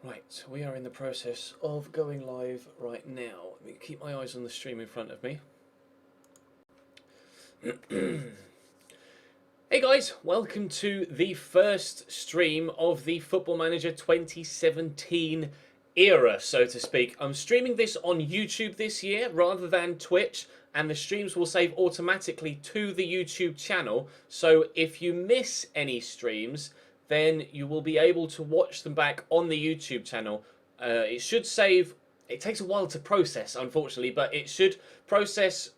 Right, we are in the process of going live right now. Let me keep my eyes on the stream in front of me. Hey guys, welcome to the first stream of the Football Manager 2017 era, so to speak. I'm streaming this on YouTube this year rather than Twitch, and the streams will save automatically to the YouTube channel. So if you miss any streams, then you will be able to watch them back on the YouTube channel. It should save. It takes a while to process, unfortunately, but it should process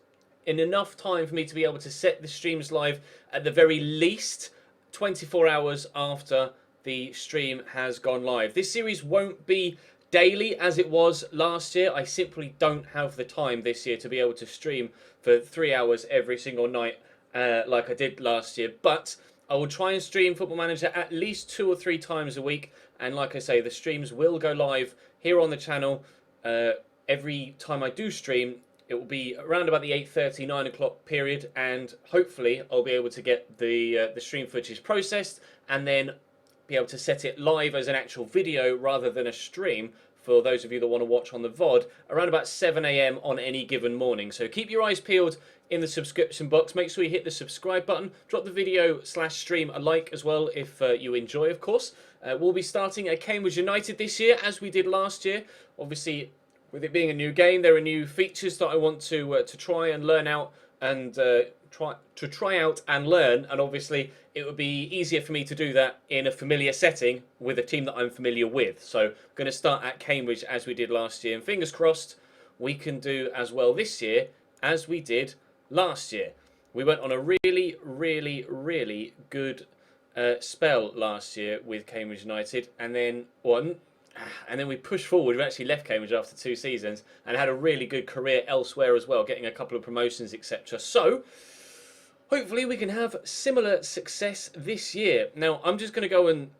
in enough time for me to be able to set the streams live at the very least 24 hours after the stream has gone live. This series won't be daily as it was last year. I simply don't have the time this year to be able to stream for 3 hours every single night like I did last year, but I will try and stream Football Manager at least 2 or 3 times a week, and like I say, the streams will go live here on the channel every time I do stream. It will be around about the 8:30, 9 o'clock period, and hopefully I'll be able to get the stream footage processed and then be able to set it live as an actual video rather than a stream for those of you that want to watch on the VOD around about 7 AM on any given morning. So keep your eyes peeled in the subscription box. Make sure you hit the subscribe button. Drop the video/stream a like as well if you enjoy, of course. We'll be starting at Cambridge United this year as we did last year. Obviously, with it being a new game, there are new features that I want to try and learn out and try out and learn. And obviously, it would be easier for me to do that in a familiar setting with a team that I'm familiar with. So I'm going to start at Cambridge as we did last year. And fingers crossed, we can do as well this year as we did last year. We went on a really good spell last year with Cambridge United, and then we pushed forward. We actually left Cambridge after 2 seasons and had a really good career elsewhere as well, getting a couple of promotions, etc. So hopefully we can have similar success this year. Now I'm just going to go and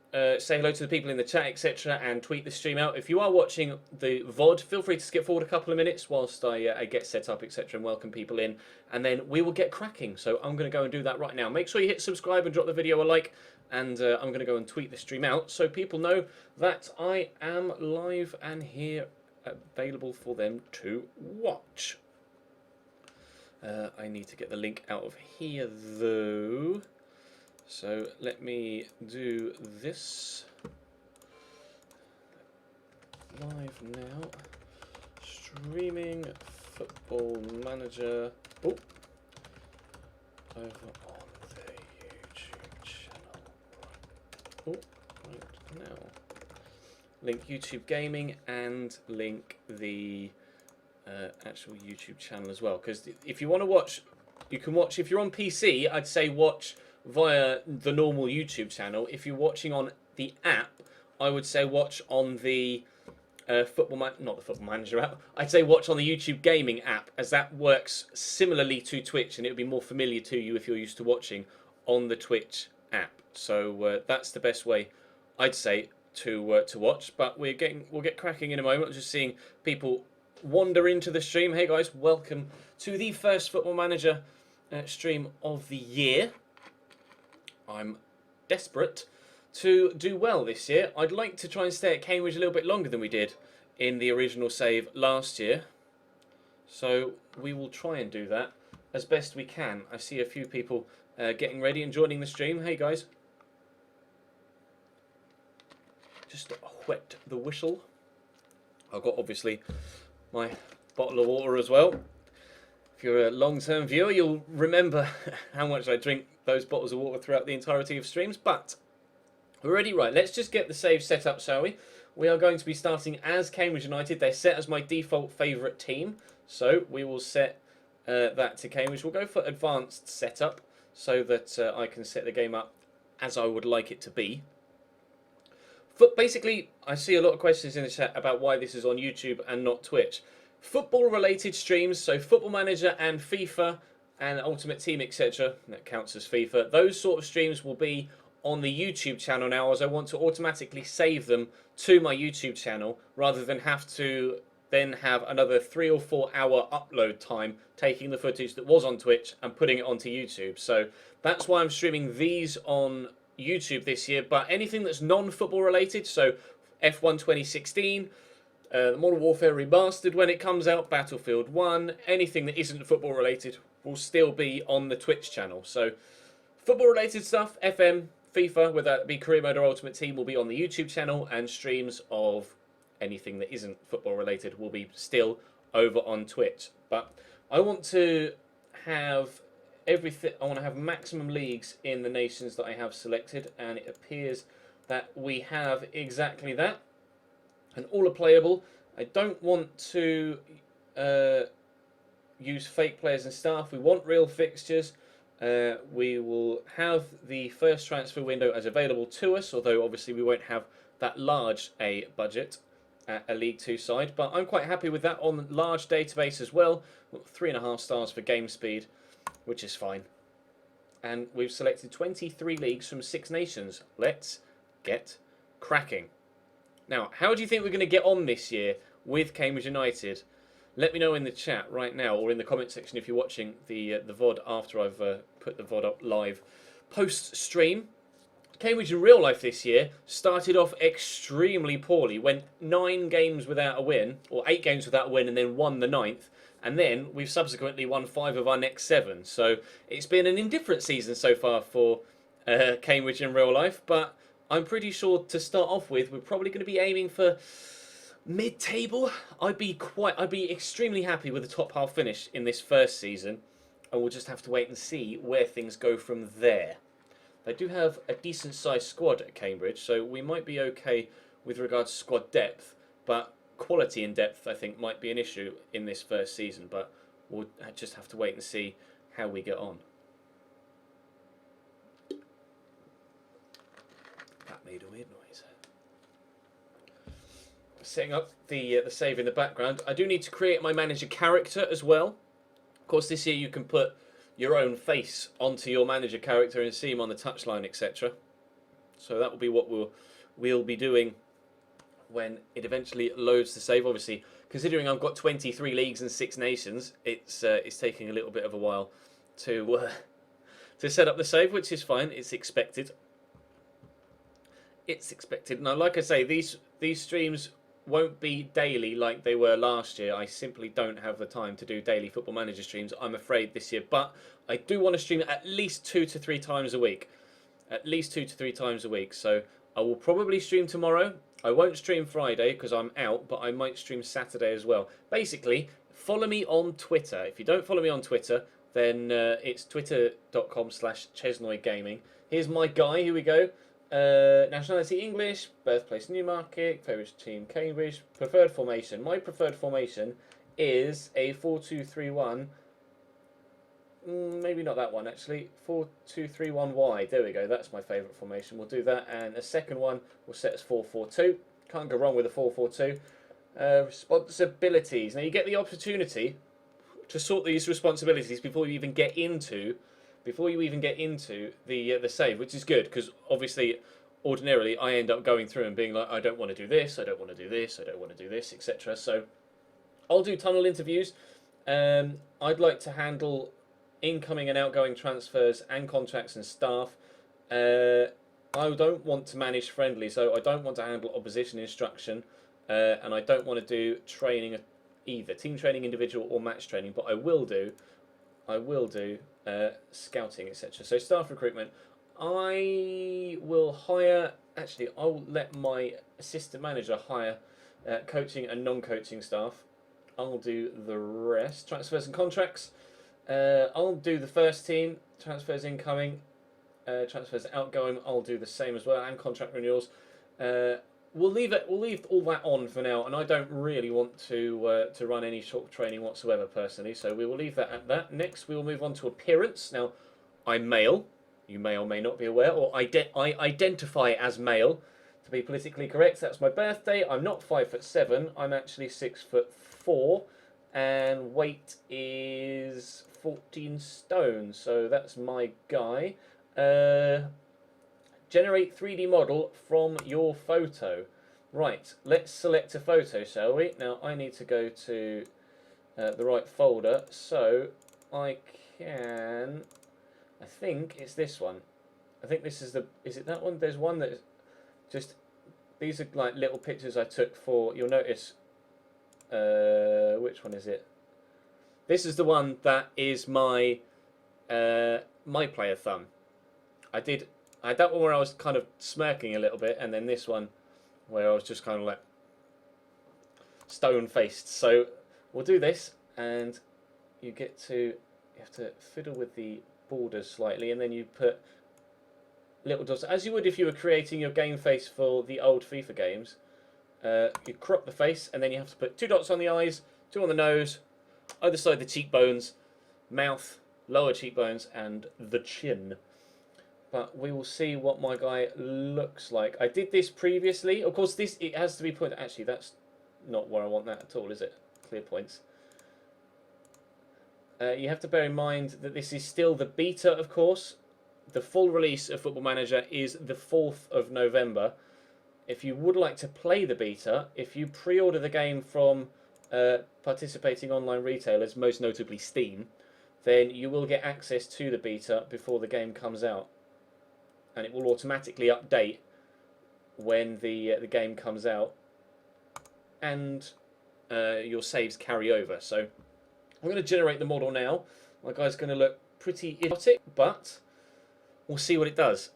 say hello to the people in the chat, etc., and tweet the stream out. If you are watching the VOD, feel free to skip forward a couple of minutes whilst I get set up, etc., and welcome people in, and then we will get cracking. So I'm going to go and do that right now. Make sure you hit subscribe and drop the video a like, and I'm going to go and tweet the stream out so people know that I am live and here available for them to watch. I need to get the link out of here though. So let me do this live now. Streaming Football Manager over on the YouTube channel. Right now. Link YouTube Gaming and link the actual YouTube channel as well. Because if you want to watch, you can watch. If you're on PC, I'd say watch via the normal YouTube channel. If you're watching on the app, I would say watch on the not the Football Manager app. I'd say watch on the YouTube Gaming app, as that works similarly to Twitch, and it would be more familiar to you if you're used to watching on the Twitch app. So that's the best way, I'd say, to watch. But we'll get cracking in a moment. I'm just seeing people wander into the stream. Hey guys, welcome to the first Football Manager stream of the year. I'm desperate to do well this year. I'd like to try and stay at Cambridge a little bit longer than we did in the original save last year. So we will try and do that as best we can. I see a few people getting ready and joining the stream. Hey guys. Just wet the whistle. I've got obviously my bottle of water as well. If you're a long-term viewer, you'll remember how much I drink those bottles of water throughout the entirety of streams. But we're ready, right? Let's just get the save set up, shall we? We are going to be starting as Cambridge United. They're set as my default favourite team, so we will set that to Cambridge. We'll go for advanced setup so that I can set the game up as I would like it to be. But basically, I see a lot of questions in the chat about why this is on YouTube and not Twitch. Football-related streams, so Football Manager and FIFA and Ultimate Team, etc., that counts as FIFA, those sort of streams will be on the YouTube channel now, as I want to automatically save them to my YouTube channel rather than have to then have another 3 or 4 hour upload time taking the footage that was on Twitch and putting it onto YouTube. So that's why I'm streaming these on YouTube this year. But anything that's non-football related, so F1 2016, Modern Warfare Remastered when it comes out, Battlefield 1, anything that isn't football related will still be on the Twitch channel. So football related stuff, FM, FIFA, whether that be Career Mode or Ultimate Team, will be on the YouTube channel, and streams of anything that isn't football related will be still over on Twitch. But I want to have everything. I want to have maximum leagues in the nations that I have selected, and it appears that we have exactly that, and all are playable. I don't want to use fake players and staff. We want real fixtures. We will have the first transfer window as available to us, although obviously we won't have that large a budget at a League 2 side. But I'm quite happy with that on large database as well. 3.5 stars for game speed, which is fine. And we've selected 23 leagues from 6 nations. Let's get cracking. Now, how do you think we're going to get on this year with Cambridge United? Let me know in the chat right now, or in the comment section if you're watching the VOD after I've put the VOD up live post-stream. Cambridge in real life this year started off extremely poorly. Went 9 games without a win, or 8 games without a win, and then won the 9th. And then we've subsequently won 5 of our next 7. So it's been an indifferent season so far for Cambridge in real life. But I'm pretty sure to start off with, we're probably going to be aiming for mid-table. I'd be extremely happy with the top half finish in this first season, and we'll just have to wait and see where things go from there. They do have a decent sized squad at Cambridge, so we might be okay with regards to squad depth, but quality and depth I think might be an issue in this first season, but we'll just have to wait and see how we get on. That made a weird noise. Setting up the save in the background. I do need to create my manager character as well. Of course, this year you can put your own face onto your manager character and see him on the touchline, etc. So that will be what we'll be doing when it eventually loads the save. Obviously, considering I've got 23 leagues and 6 nations, it's taking a little bit of a while to set up the save, which is fine. It's expected. It's expected. Now, like I say, these streams won't be daily like they were last year. I simply don't have the time to do daily Football Manager streams, I'm afraid, this year. But I do want to stream at least 2 to 3 times a week. At least 2 to 3 times a week. So I will probably stream tomorrow. I won't stream Friday because I'm out, but I might stream Saturday as well. Basically, follow me on Twitter. If you don't follow me on Twitter, then it's twitter.com/chesnoygaming. Here's my guy. Here we go. Nationality English, birthplace Newmarket, favourite team Cambridge, preferred formation. My preferred formation is a 4-2-3-1. Maybe not that one actually. 4-2-3-1 wide. There we go. That's my favourite formation. We'll do that. And a second one will set us 4-4-2. Can't go wrong with a 4-4-2. Responsibilities. Now you get the opportunity to sort these responsibilities before you even get into the save, which is good because obviously ordinarily I end up going through and being like, I don't want to do this, I don't want to do this, I don't want to do this, etc. So I'll do tunnel interviews. I'd like to handle incoming and outgoing transfers and contracts and staff. I don't want to manage friendly, so I don't want to handle opposition instruction, and I don't want to do training either, team training, individual or match training, but I will do scouting, etc. So staff recruitment, I will hire. Actually, I'll let my assistant manager hire coaching and non-coaching staff. I'll do the rest. Transfers and contracts. I'll do the first team. Transfers incoming. Transfers outgoing. I'll do the same as well, and contract renewals. We'll leave all that on for now, and I don't really want to run any sort of training whatsoever personally. So we will leave that at that. Next, we will move on to appearance. Now, I'm male. You may or may not be aware, or I identify as male. To be politically correct, that's my birthday. I'm not 5'7". I'm actually 6'4", and weight is 14 stone. So that's my guy. Generate 3D model from your photo. Right, let's select a photo, shall we? Now, I need to go to the right folder, so I can... I think it's this one. I think this is the... Is it that one? There's one that just These are like little pictures I took for. You'll notice. Which one is it? This is the one that is my my player thumb. I had that one where I was kind of smirking a little bit, and then this one where I was just kind of like stone faced. So we'll do this, and you have to fiddle with the borders slightly, and then you put little dots, as you would if you were creating your game face for the old FIFA games. You crop the face, and then you have to put 2 dots on the eyes, 2 on the nose, either side the cheekbones, mouth, lower cheekbones, and the chin. But we will see what my guy looks like. I did this previously. Of course, it has to be pointed. Actually, that's not where I want that at all, is it? Clear points. You have to bear in mind that this is still the beta, of course. The full release of Football Manager is the 4th of November. If you would like to play the beta, if you pre-order the game from participating online retailers, most notably Steam, then you will get access to the beta before the game comes out. And it will automatically update when the game comes out, and your saves carry over. So I'm going to generate the model now. My guy's going to look pretty idiotic, but we'll see what it does.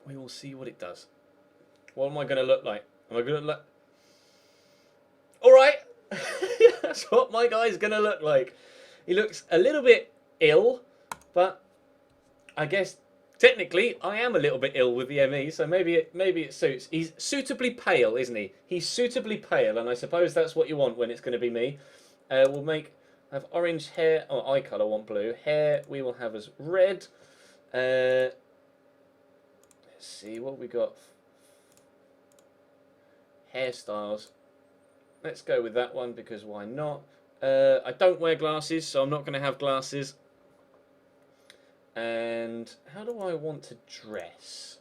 We will see what it does. What am I going to look like? Am I going to look... Alright! That's what my guy's going to look like. He looks a little bit ill, but I guess technically I am a little bit ill with the ME, so maybe it suits. He's suitably pale, isn't he? He's suitably pale, and I suppose that's what you want when it's going to be me. We'll have orange hair. Oh, eye colour, want blue. Hair we will have as red. Let's see what we got. Hairstyles. Let's go with that one, because why not? I don't wear glasses, so I'm not going to have glasses. And how do I want to dress?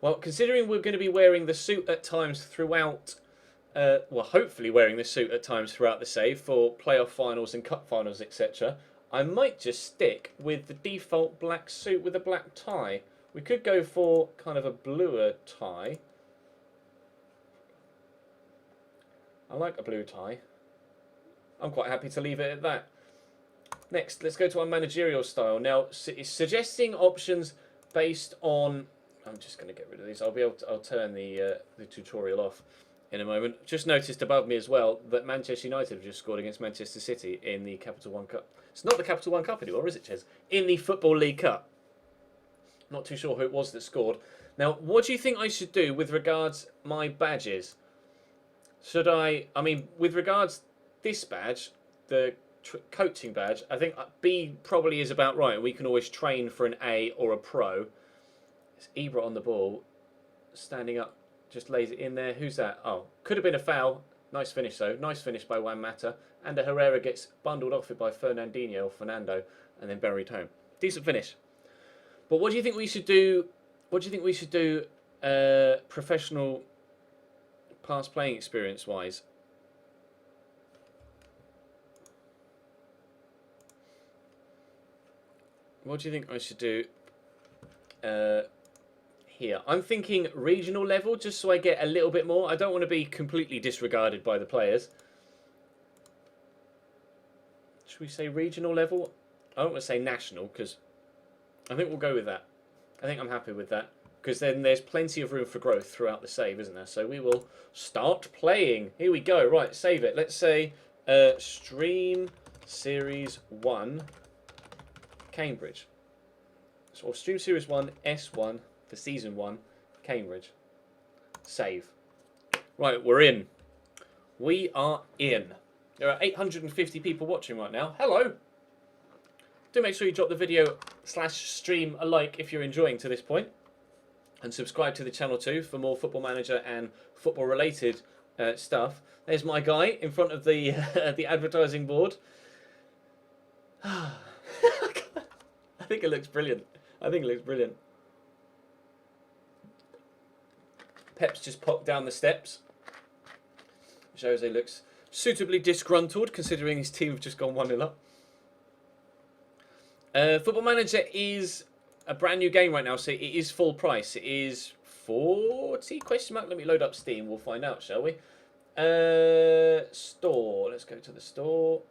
Well, considering we're going to be wearing the suit at times throughout, well, hopefully wearing the suit at times throughout the save for playoff finals and cup finals, etc., I might just stick with the default black suit with a black tie. We could go for kind of a bluer tie. I like a blue tie. I'm quite happy to leave it at that. Next, let's go to our managerial style. Now, it's suggesting options based on... I'm just going to get rid of these. I'll turn the tutorial off in a moment. Just noticed above me as well that Manchester United have just scored against Manchester City in the Capital One Cup. It's not the Capital One Cup anymore, is it, Ches? In the Football League Cup. Not too sure who it was that scored. Now, what do you think I should do with regards my badges? Should I mean, with regards this badge, the coaching badge, I think B probably is about right. We can always train for an A or a Pro. It's Ibra on the ball, standing up, just lays it in there. Who's that? Oh, could have been a foul. Nice finish though. Nice finish by Juan Mata. And a Herrera gets bundled off it by Fernandinho or Fernando, and then buried home. Decent finish. But what do you think we should do? What do you think we should do? Professional past playing experience wise. What do you think I should do here? I'm thinking regional level, just so I get a little bit more. I don't want to be completely disregarded by the players. Should we say regional level? I don't want to say national, because I think we'll go with that. I think I'm happy with that, because then there's plenty of room for growth throughout the save, isn't there? So we will start playing. Here we go. Right, save it. Let's say Stream Series 1 Cambridge. So Stream Series 1 S1 for Season 1 Cambridge. Save. Right, we're in. We are in. There are 850 people watching right now. Hello. Do make sure you drop the video / stream a like if you're enjoying to this point. And subscribe to the channel too for more Football Manager and football related stuff. There's my guy in front of the the advertising board. I think it looks brilliant. I think it looks brilliant. Pep's just popped down the steps. Jose looks suitably disgruntled considering his team have just gone 1-0 up. Football Manager is a brand new game right now, so it is full price. It is 40 question mark. Let me load up Steam. We'll find out, shall we? Store. Let's go to the store.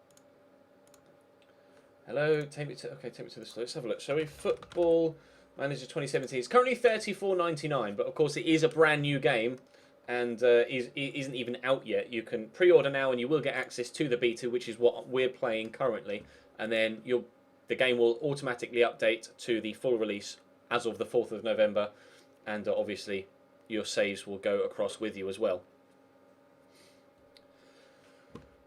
Hello, take me to the store. Let's have a look, shall we? Football Manager 2017. It's currently $34.99, but of course it is a brand new game, and isn't even out yet. You can pre-order now, and you will get access to the beta, which is what we're playing currently, and then the game will automatically update to the full release as of the 4th of November, and obviously your saves will go across with you as well.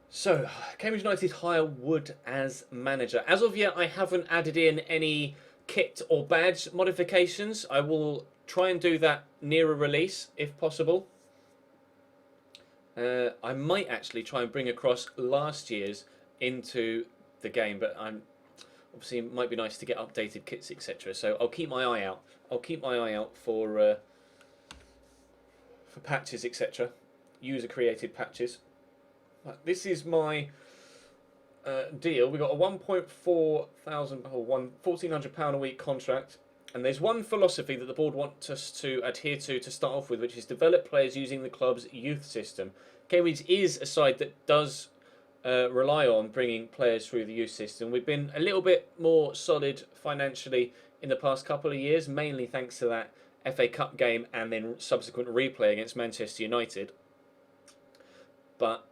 So, Cambridge United hire Wood as manager. As of yet, I haven't added in any kit or badge modifications. I will try and do that near a release, if possible. I might actually try and bring across last year's into the game, but obviously it might be nice to get updated kits, etc. So I'll keep my eye out. I'll keep my eye out for patches, etc. User-created patches. This is my deal. We've got a £1,400 a week contract, and there's one philosophy that the board want us to adhere to start off with, which is develop players using the club's youth system. Cambridge is a side that does rely on bringing players through the youth system. We've been a little bit more solid financially in the past couple of years, mainly thanks to that FA Cup game and then subsequent replay against Manchester United. But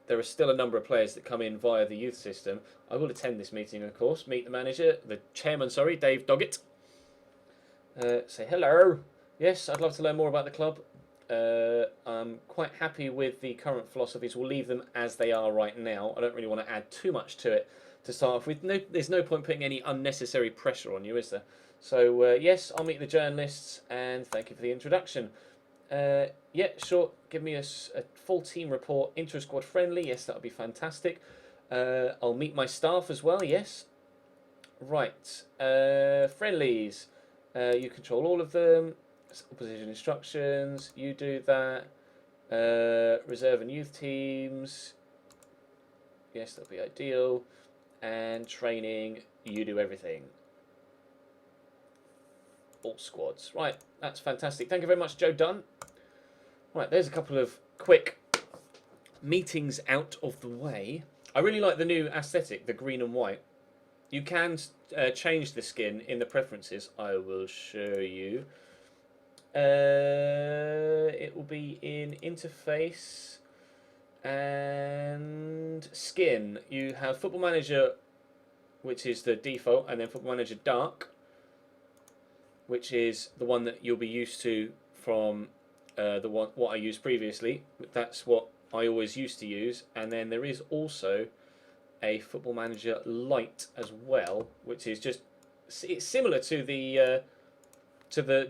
there are still a number of players that come in via the youth system. I will attend this meeting, of course. Meet the chairman, Dave Doggett. Say hello. Yes, I'd love to learn more about the club. I'm quite happy with the current philosophies. We'll leave them as they are right now. I don't really want to add too much to it to start off with. There's no point putting any unnecessary pressure on you, is there? So, yes, I'll meet the journalists, and thank you for the introduction. Yeah, sure. Give me a full team report. Inter-squad friendly. Yes, that would be fantastic. I'll meet my staff as well. Yes. Right. Friendlies. You control all of them. Opposition instructions. You do that. Reserve and youth teams. Yes, that'll be ideal. And training. You do everything. All squads. Right. That's fantastic. Thank you very much, Joe Dunn. Right, there's a couple of quick meetings out of the way. I really like the new aesthetic, the green and white. You can change the skin in the preferences. I will show you. It will be in interface and skin. You have Football Manager, which is the default, and then Football Manager Dark, which is the one that you'll be used to from what I used previously. That's what I always used to use. And then there is also a Football Manager Lite as well, which is it's similar to the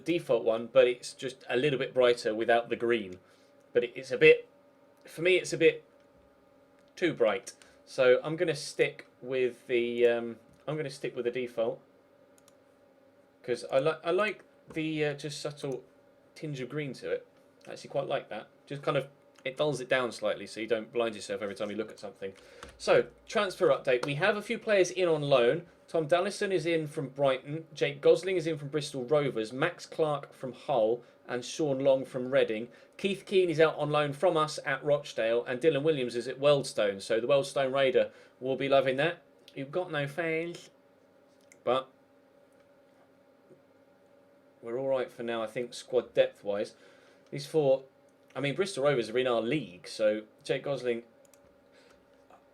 default one, but it's just a little bit brighter without the green. But it's a bit, for me, it's a bit too bright. So I'm going to stick with the default, because I like the just subtle tinge of green to it. I actually quite like that. Just kind of, it dulls it down slightly so you don't blind yourself every time you look at something. So, transfer update. We have a few players in on loan. Tom Dallison is in from Brighton. Jake Gosling is in from Bristol Rovers. Max Clark from Hull. And Sean Long from Reading. Keith Keane is out on loan from us at Rochdale. And Dylan Williams is at Wealdstone. So, the Wealdstone Raider will be loving that. You've got no fans. But we're all right for now, I think, squad depth-wise. These four, I mean, Bristol Rovers are in our league, so Jake Gosling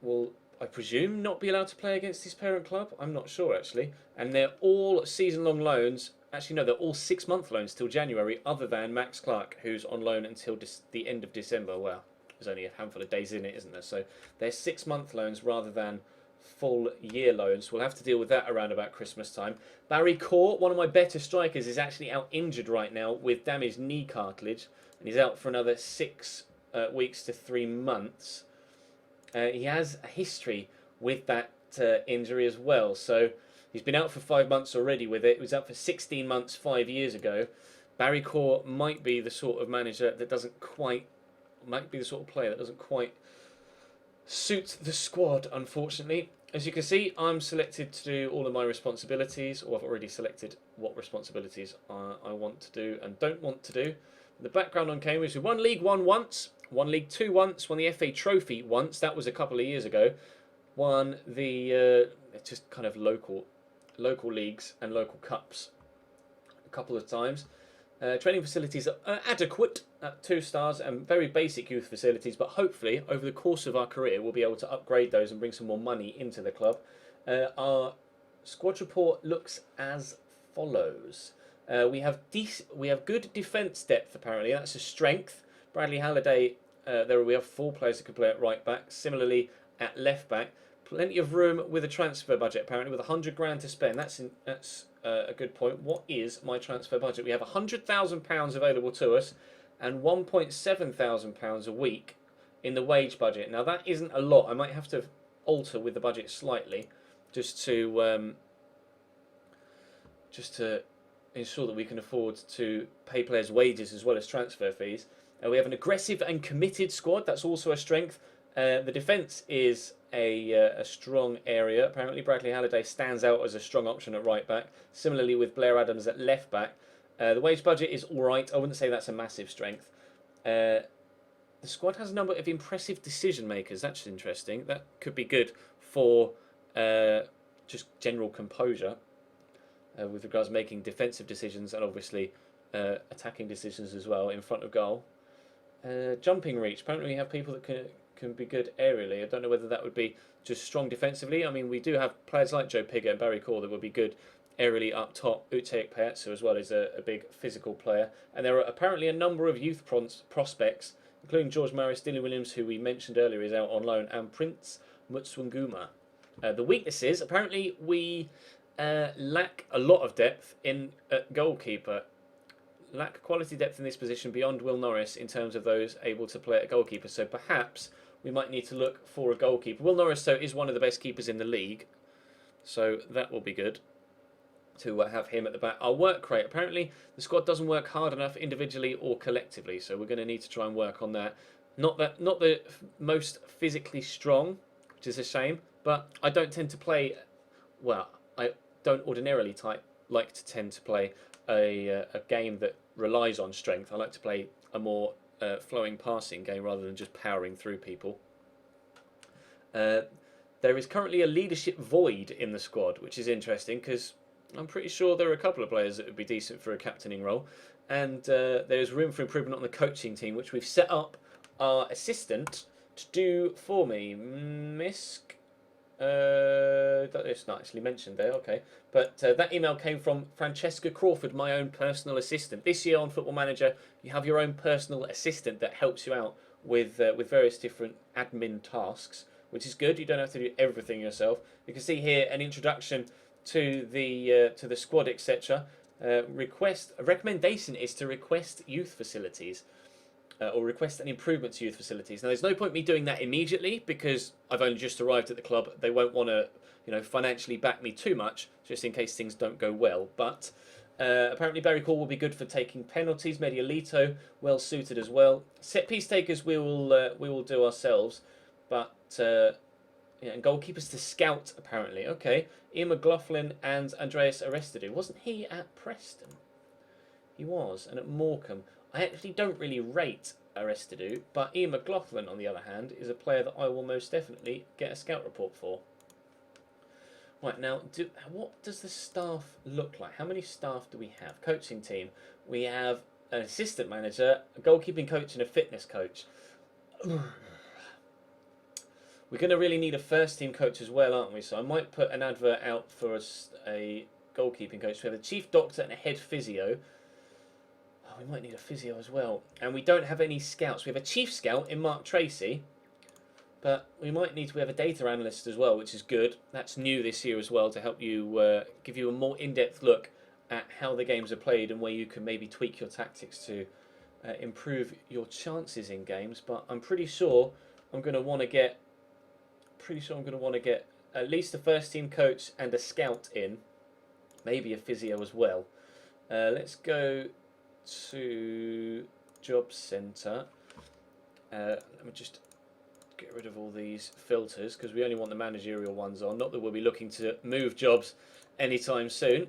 will, I presume, not be allowed to play against his parent club. I'm not sure, actually. And they're all season-long loans. Actually, no, they're all 6-month loans till January, other than Max Clark, who's on loan until the end of December. Well, there's only a handful of days in it, isn't there? So they're 6-month loans rather than full year loans. We'll have to deal with that around about Christmas time. Barry Court, one of my better strikers, is actually out injured right now with damaged knee cartilage, and he's out for another 6 weeks to 3 months. He has a history with that injury as well, so he's been out for 5 months already with it. He was out for 16 months 5 years ago. Barry Court might be the sort of manager that might be the sort of player that doesn't quite suit the squad, unfortunately. as you can see, I'm selected to do all of my responsibilities, or I've already selected what responsibilities I want to do and don't want to do. The background on Cambridge, we won League One once, won League Two once, won the FA Trophy once. That was a couple of years ago. Won the just kind of local leagues and local cups a couple of times. Training facilities are adequate at 2 stars and very basic youth facilities, but hopefully over the course of our career we'll be able to upgrade those and bring some more money into the club. Our squad report looks as follows. We have good defence depth apparently. That's a strength. Bradley Halliday. We have 4 players that can play at right back. Similarly at left back. Plenty of room with a transfer budget apparently, with 100 grand to spend. That's a good point. What is my transfer budget? We have £100,000 available to us and £1,700 a week in the wage budget. Now that isn't a lot. I might have to alter with the budget slightly just to ensure that we can afford to pay players' wages as well as transfer fees. We have an aggressive and committed squad. That's also a strength. The defence is a strong area. Apparently Bradley Halliday stands out as a strong option at right back. Similarly with Blair Adams at left back. The wage budget is alright. I wouldn't say that's a massive strength. The squad has a number of impressive decision makers. That's interesting. That could be good for just general composure with regards to making defensive decisions and obviously attacking decisions as well in front of goal. Jumping reach. Apparently we have people that can be good aerially. I don't know whether that would be just strong defensively. I mean, we do have players like Joe Pigott and Barry Core that would be good aerially up top. Utech Payetsu as well is a big physical player. And there are apparently a number of youth prospects, including George Maris, Dilly Williams, who we mentioned earlier is out on loan, and Prince Mutswanguma. The weaknesses, apparently we lack a lot of depth in goalkeeper. Lack quality depth in this position beyond Will Norris in terms of those able to play at goalkeeper. So perhaps we might need to look for a goalkeeper. Will Norris, though, is one of the best keepers in the league. So that will be good to have him at the back. Our work rate. Apparently the squad doesn't work hard enough individually or collectively. So we're going to need to try and work on that. Not the most physically strong, which is a shame. But I don't tend to play... Well, I don't ordinarily like to tend to play a game that relies on strength. I like to play a more flowing passing game rather than just powering through people. There is currently a leadership void in the squad, which is interesting because I'm pretty sure there are a couple of players that would be decent for a captaining role, and there's room for improvement on the coaching team, which we've set up our assistant to do for me. Misk. It's not actually mentioned there, okay. But that email came from Francesca Crawford, my own personal assistant. This year on Football Manager, you have your own personal assistant that helps you out with various different admin tasks, which is good. You don't have to do everything yourself. You can see here an introduction to the squad, etc. A recommendation is to request youth facilities. Or request an improvement to youth facilities. Now, there's no point me doing that immediately because I've only just arrived at the club. They won't want to, financially back me too much, just in case things don't go well. But apparently, Barry Call will be good for taking penalties. Medialito, well suited as well. Set piece takers, we will do ourselves. But and goalkeepers to scout apparently. Okay, Ian McLaughlin and Andreas Aristidou. Wasn't he at Preston? He was, and at Morecambe. I actually don't really rate Aristidou, but Ian McLaughlin, on the other hand, is a player that I will most definitely get a scout report for. Right, now, what does the staff look like? How many staff do we have? Coaching team. We have an assistant manager, a goalkeeping coach, and a fitness coach. We're going to really need a first team coach as well, aren't we? So I might put an advert out for a goalkeeping coach. We have a chief doctor and a head physio. We might need a physio as well. And we don't have any scouts. We have a chief scout in Mark Tracy. But we have a data analyst as well, which is good. That's new this year as well to help you give you a more in-depth look at how the games are played and where you can maybe tweak your tactics to improve your chances in games. But I'm pretty sure I'm going to want to get at least a first team coach and a scout in. Maybe a physio as well. Let's go to Job Centre. Let me just get rid of all these filters because we only want the managerial ones on. Not that we'll be looking to move jobs anytime soon.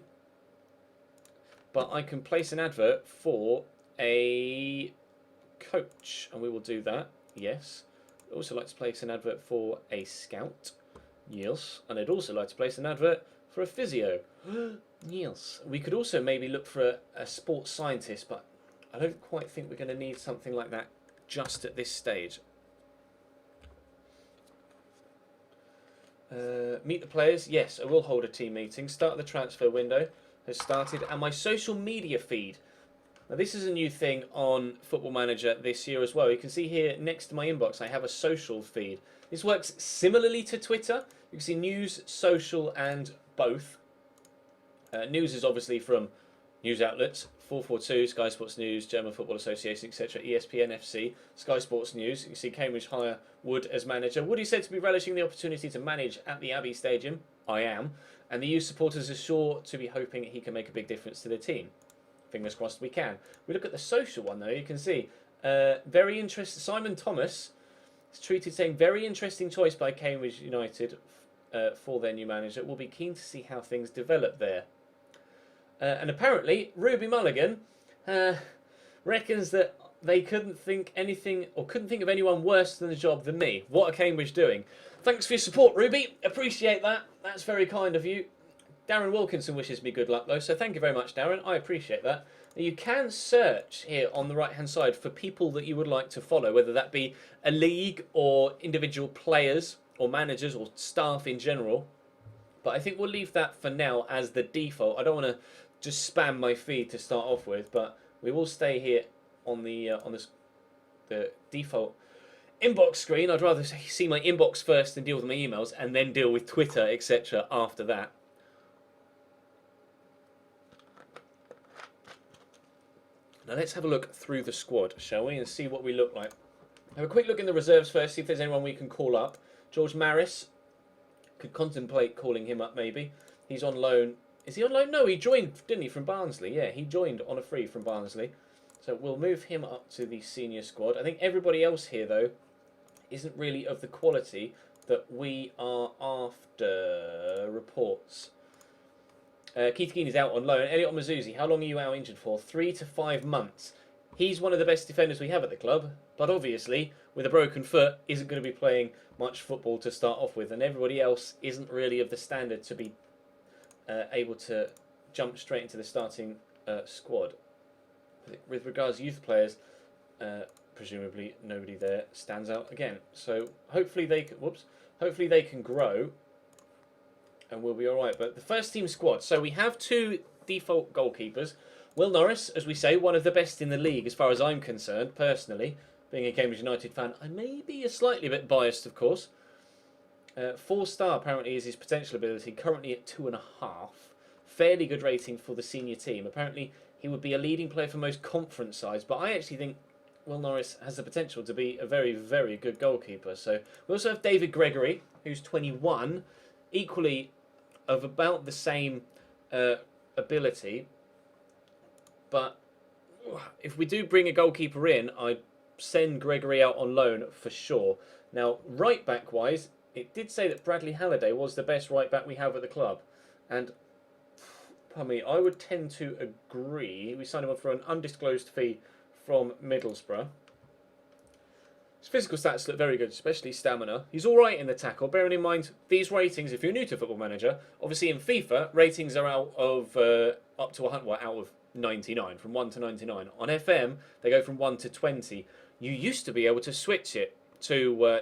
But I can place an advert for a coach, and we will do that. Yes. I'd also like to place an advert for a scout. Yes. And I'd also like to place an advert for a physio. Yes. We could also maybe look for a sports scientist, but I don't quite think we're going to need something like that just at this stage. Meet the players. Yes, I will hold a team meeting. Start the transfer window has started, and my social media feed. Now this is a new thing on Football Manager this year as well. You can see here next to my inbox I have a social feed. This works similarly to Twitter. You can see news, social and both. News is obviously from news outlets, 442, Sky Sports News, German Football Association, etc., ESPN FC, Sky Sports News. You can see Cambridge hire Wood as manager. Wood is said to be relishing the opportunity to manage at the Abbey Stadium. I am. And the youth supporters are sure to be hoping he can make a big difference to the team. Fingers crossed we can. We look at the social one though, you can see very interesting. Simon Thomas is tweeted saying very interesting choice by Cambridge United for their new manager. We'll be keen to see how things develop there. And apparently Ruby Mulligan reckons that they couldn't think of anyone worse than the job than me. What are Cambridge doing? Thanks for your support, Ruby. Appreciate that. That's very kind of you. Darren Wilkinson wishes me good luck, though, so thank you very much, Darren. I appreciate that. You can search here on the right-hand side for people that you would like to follow, whether that be a league or individual players or managers or staff in general. But I think we'll leave that for now as the default. I don't want to just spam my feed to start off with, but we will stay here on the default inbox screen. I'd rather see my inbox first and deal with my emails, and then deal with Twitter, etc. after that. Now let's have a look through the squad, shall we, and see what we look like. Have a quick look in the reserves first, see if there's anyone we can call up. George Maris, could contemplate calling him up maybe. He's on loan. Is he on loan? No, he joined, didn't he, from Barnsley? Yeah, he joined on a free from Barnsley. So we'll move him up to the senior squad. I think everybody else here, though, isn't really of the quality that we are after. Reports. Keith Keane is out on loan. Elliot Mazuzi, how long are you out injured for? 3 to 5 months. He's one of the best defenders we have at the club, but obviously, with a broken foot, isn't going to be playing much football to start off with, and everybody else isn't really of the standard to be able to jump straight into the starting squad. With regards to youth players, presumably nobody there stands out again. So hopefully they can grow, and we'll be all right. But the first team squad. So we have 2 default goalkeepers. Will Norris, as we say, one of the best in the league as far as I'm concerned, personally. Being a Cambridge United fan, I may be a slightly bit biased, of course. 4-star apparently is his potential ability, currently at 2.5. Fairly good rating for the senior team. Apparently he would be a leading player for most conference sides, but I actually think Will Norris has the potential to be a very, very good goalkeeper. So we also have David Gregory, who's 21, equally of about the same ability. But if we do bring a goalkeeper in, I'd send Gregory out on loan for sure. Now, right back wise, it did say that Bradley Halliday was the best right back we have at the club, and pardon me, I would tend to agree. We signed him up for an undisclosed fee from Middlesbrough. His physical stats look very good, especially stamina. He's all right in the tackle, bearing in mind these ratings. If you're new to Football Manager, obviously in FIFA ratings are out of up to 100, well, out of 99, from 1 to 99. On FM, they go from 1 to 20. You used to be able to switch it to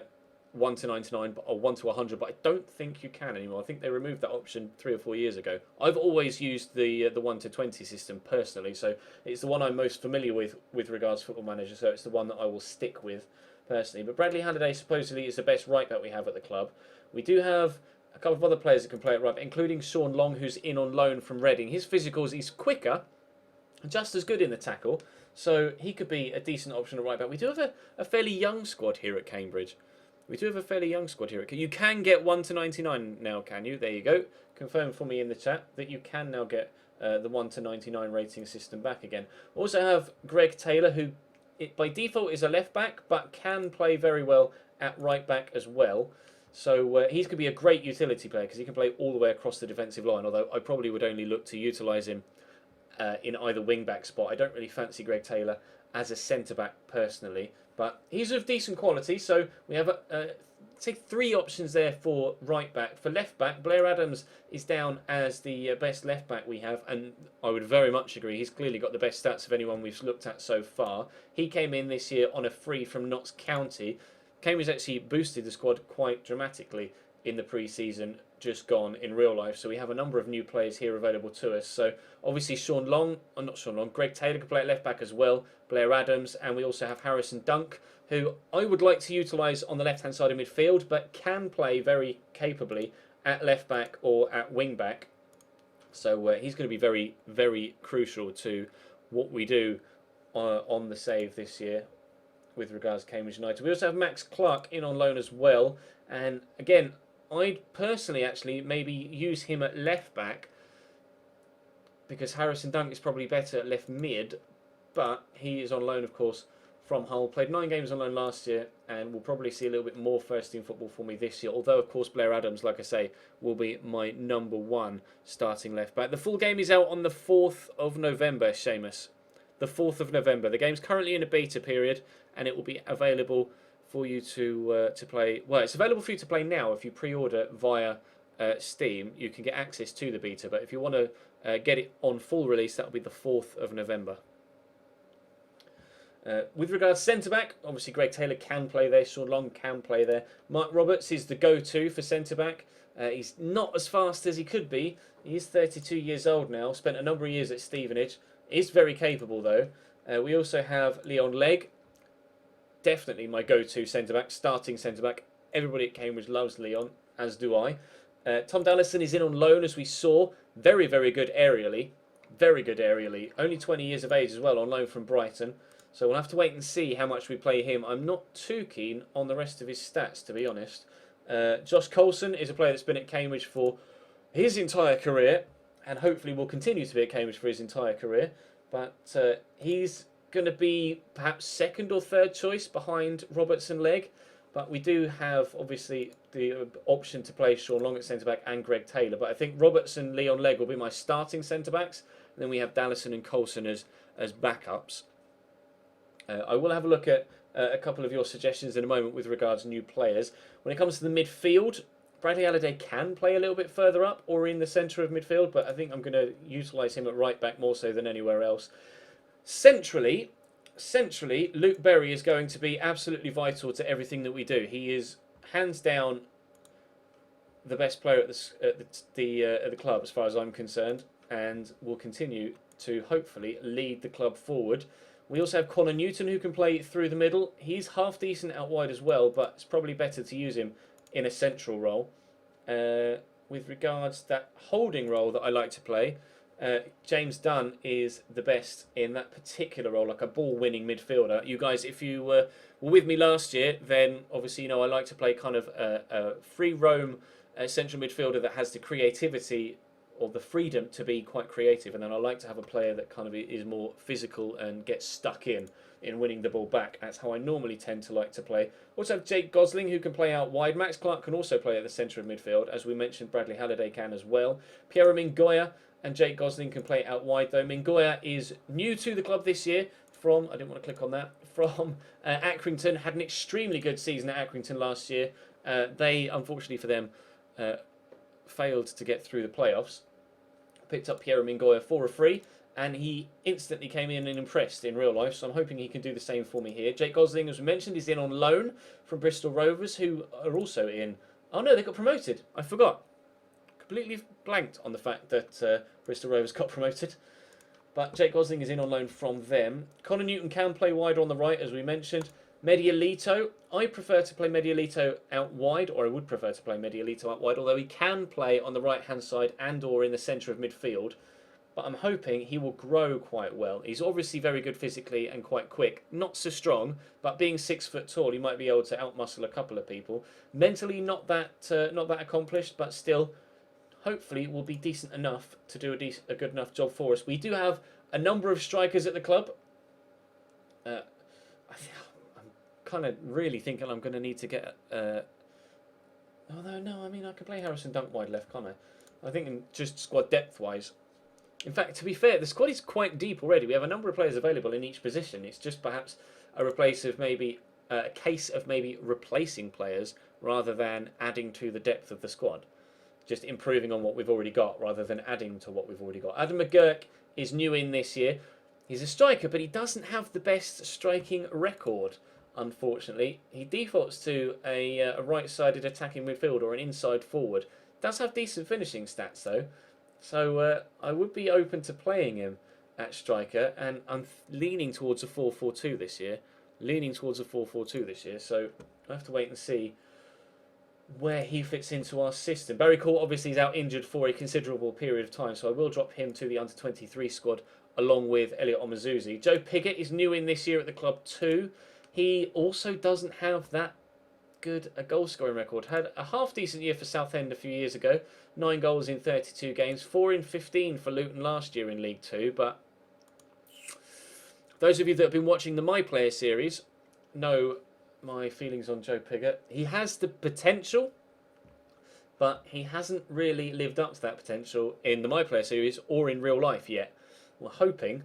1 to 99 or 1 to 100, but I don't think you can anymore. I think they removed that option 3 or 4 years ago. I've always used the 1 to 20 system personally, so it's the one I'm most familiar with regards to Football Manager, so it's the one that I will stick with personally. But Bradley Halliday supposedly is the best right back we have at the club. We do have a couple of other players that can play at right back, including Sean Long, who's in on loan from Reading. His physicals, he's quicker, just as good in the tackle, so he could be a decent option at right back. We do have a fairly young squad here at Cambridge. You can get 1 to 99 now, can you? There you go. Confirm for me in the chat that you can now get the 1 to 99 rating system back again. We also have Greg Taylor, who by default is a left back, but can play very well at right back as well. So he's going to be a great utility player because he can play all the way across the defensive line. Although I probably would only look to utilise him in either wing back spot. I don't really fancy Greg Taylor as a centre back personally, but he's of decent quality. So we have say 3 options there for right back. For left back, Blair Adams is down as the best left back we have, and I would very much agree. He's clearly got the best stats of anyone we've looked at so far. He came in this year on a free from Notts County. Cambridge actually boosted the squad quite dramatically in the pre-season just gone in real life. So we have a number of new players here available to us. So obviously Greg Taylor can play at left back as well, Blair Adams, and we also have Harrison Dunk, who I would like to utilise on the left-hand side of midfield, but can play very capably at left back or at wing back. So he's going to be very, very crucial to what we do on the save this year with regards to Cambridge United. We also have Max Clark in on loan as well, and again, I'd personally actually maybe use him at left back because Harrison Dunk is probably better at left mid, but he is on loan, of course, from Hull. Played 9 games on loan last year and will probably see a little bit more first team football for me this year, although of course Blair Adams, like I say, will be my number 1 starting left back. The full game is out on the 4th of November, Seamus. The 4th of November. The game's currently in a beta period and it will be available for you to play. Well, it's available for you to play now. If you pre-order via Steam, you can get access to the beta, but if you want to get it on full release, that will be the 4th of November. With regards to centre-back, obviously Greg Taylor can play there, Sean Long can play there. Mark Roberts is the go-to for centre-back. He's not as fast as he could be. He is 32 years old now, spent a number of years at Stevenage. Is very capable though. We also have Leon Legg, definitely my go-to centre-back, starting centre-back. Everybody at Cambridge loves Leon, as do I. Tom Dallison is in on loan, as we saw. Very, very good aerially. Very good aerially. Only 20 years of age as well, on loan from Brighton. So we'll have to wait and see how much we play him. I'm not too keen on the rest of his stats, to be honest. Josh Coulson is a player that's been at Cambridge for his entire career, and hopefully will continue to be at Cambridge for his entire career. But he's going to be perhaps 2nd or 3rd choice behind Roberts and Legg. But we do have, obviously, the option to play Sean Long at centre-back and Greg Taylor. But I think Roberts and Leon Legg will be my starting centre-backs. And then we have Dallison and Coulson as backups. I will have a look at a couple of your suggestions in a moment with regards to new players. When it comes to the midfield, Bradley Halliday can play a little bit further up or in the centre of midfield, but I think I'm going to utilise him at right back more so than anywhere else. Centrally, Luke Berry is going to be absolutely vital to everything that we do. He is hands down the best player at the club as far as I'm concerned, and will continue to hopefully lead the club forward. We also have Connor Newton, who can play through the middle. He's half decent out wide as well, but it's probably better to use him in a central role. With regards to that holding role that I like to play, James Dunn is the best in that particular role, like a ball-winning midfielder. You guys, if you were with me last year, then obviously you know I like to play kind of a free roam central midfielder that has the creativity or the freedom to be quite creative, and then I like to have a player that kind of is more physical and gets stuck in winning the ball back. That's how I normally tend to like to play. Also have Jake Gosling, who can play out wide. Max Clark can also play at the centre of midfield. As we mentioned, Bradley Halliday can as well. Piero Mingoya and Jake Gosling can play out wide, though. Mingoya is new to the club this year from, I didn't want to click on that, from Accrington. Had an extremely good season at Accrington last year. They, unfortunately for them, failed to get through the playoffs. Picked up Piero Mingoya for a free, and he instantly came in and impressed in real life, so I'm hoping he can do the same for me here. Jake Gosling, as we mentioned, is in on loan from Bristol Rovers, who are also in... Oh no, they got promoted. I forgot. Completely blanked on the fact that Bristol Rovers got promoted. But Jake Gosling is in on loan from them. Connor Newton can play wider on the right, as we mentioned. Medialito, I prefer to play Medialito out wide, or I would prefer to play Medialito out wide, although he can play on the right-hand side and or in the centre of midfield. But I'm hoping he will grow quite well. He's obviously very good physically and quite quick. Not so strong, but being 6 foot tall, he might be able to outmuscle a couple of people. Mentally, not that accomplished, but still, hopefully, will be decent enough to do a good enough job for us. We do have a number of strikers at the club. I'm kind of really thinking I'm going to need to get. Although no, I mean I can play Harrison Dunk wide left, can't I? I think in just squad depth wise. In fact, to be fair, the squad is quite deep already. We have a number of players available in each position. It's just perhaps a case of maybe replacing players rather than adding to the depth of the squad. Just improving on what we've already got rather than adding to what we've already got. Adam McGurk is new in this year. He's a striker, but he doesn't have the best striking record, unfortunately. He defaults to a right-sided attacking midfielder or an inside forward. Does have decent finishing stats, though. So I would be open to playing him at striker, and I'm leaning towards a 4-4-2 this year. So I have to wait and see where he fits into our system. Barry Court obviously is out injured for a considerable period of time, so I will drop him to the under-23 squad along with Elliot Omazuzi. Joe Pigott is new in this year at the club too. He also doesn't have that good a goal scoring record. Had a half decent year for Southend a few years ago. 9 goals in 32 games, 4 in 15 for Luton last year in League 2. But those of you that have been watching the My Player series know my feelings on Joe Pigott. He has the potential, but he hasn't really lived up to that potential in the My Player series or in real life yet. We're hoping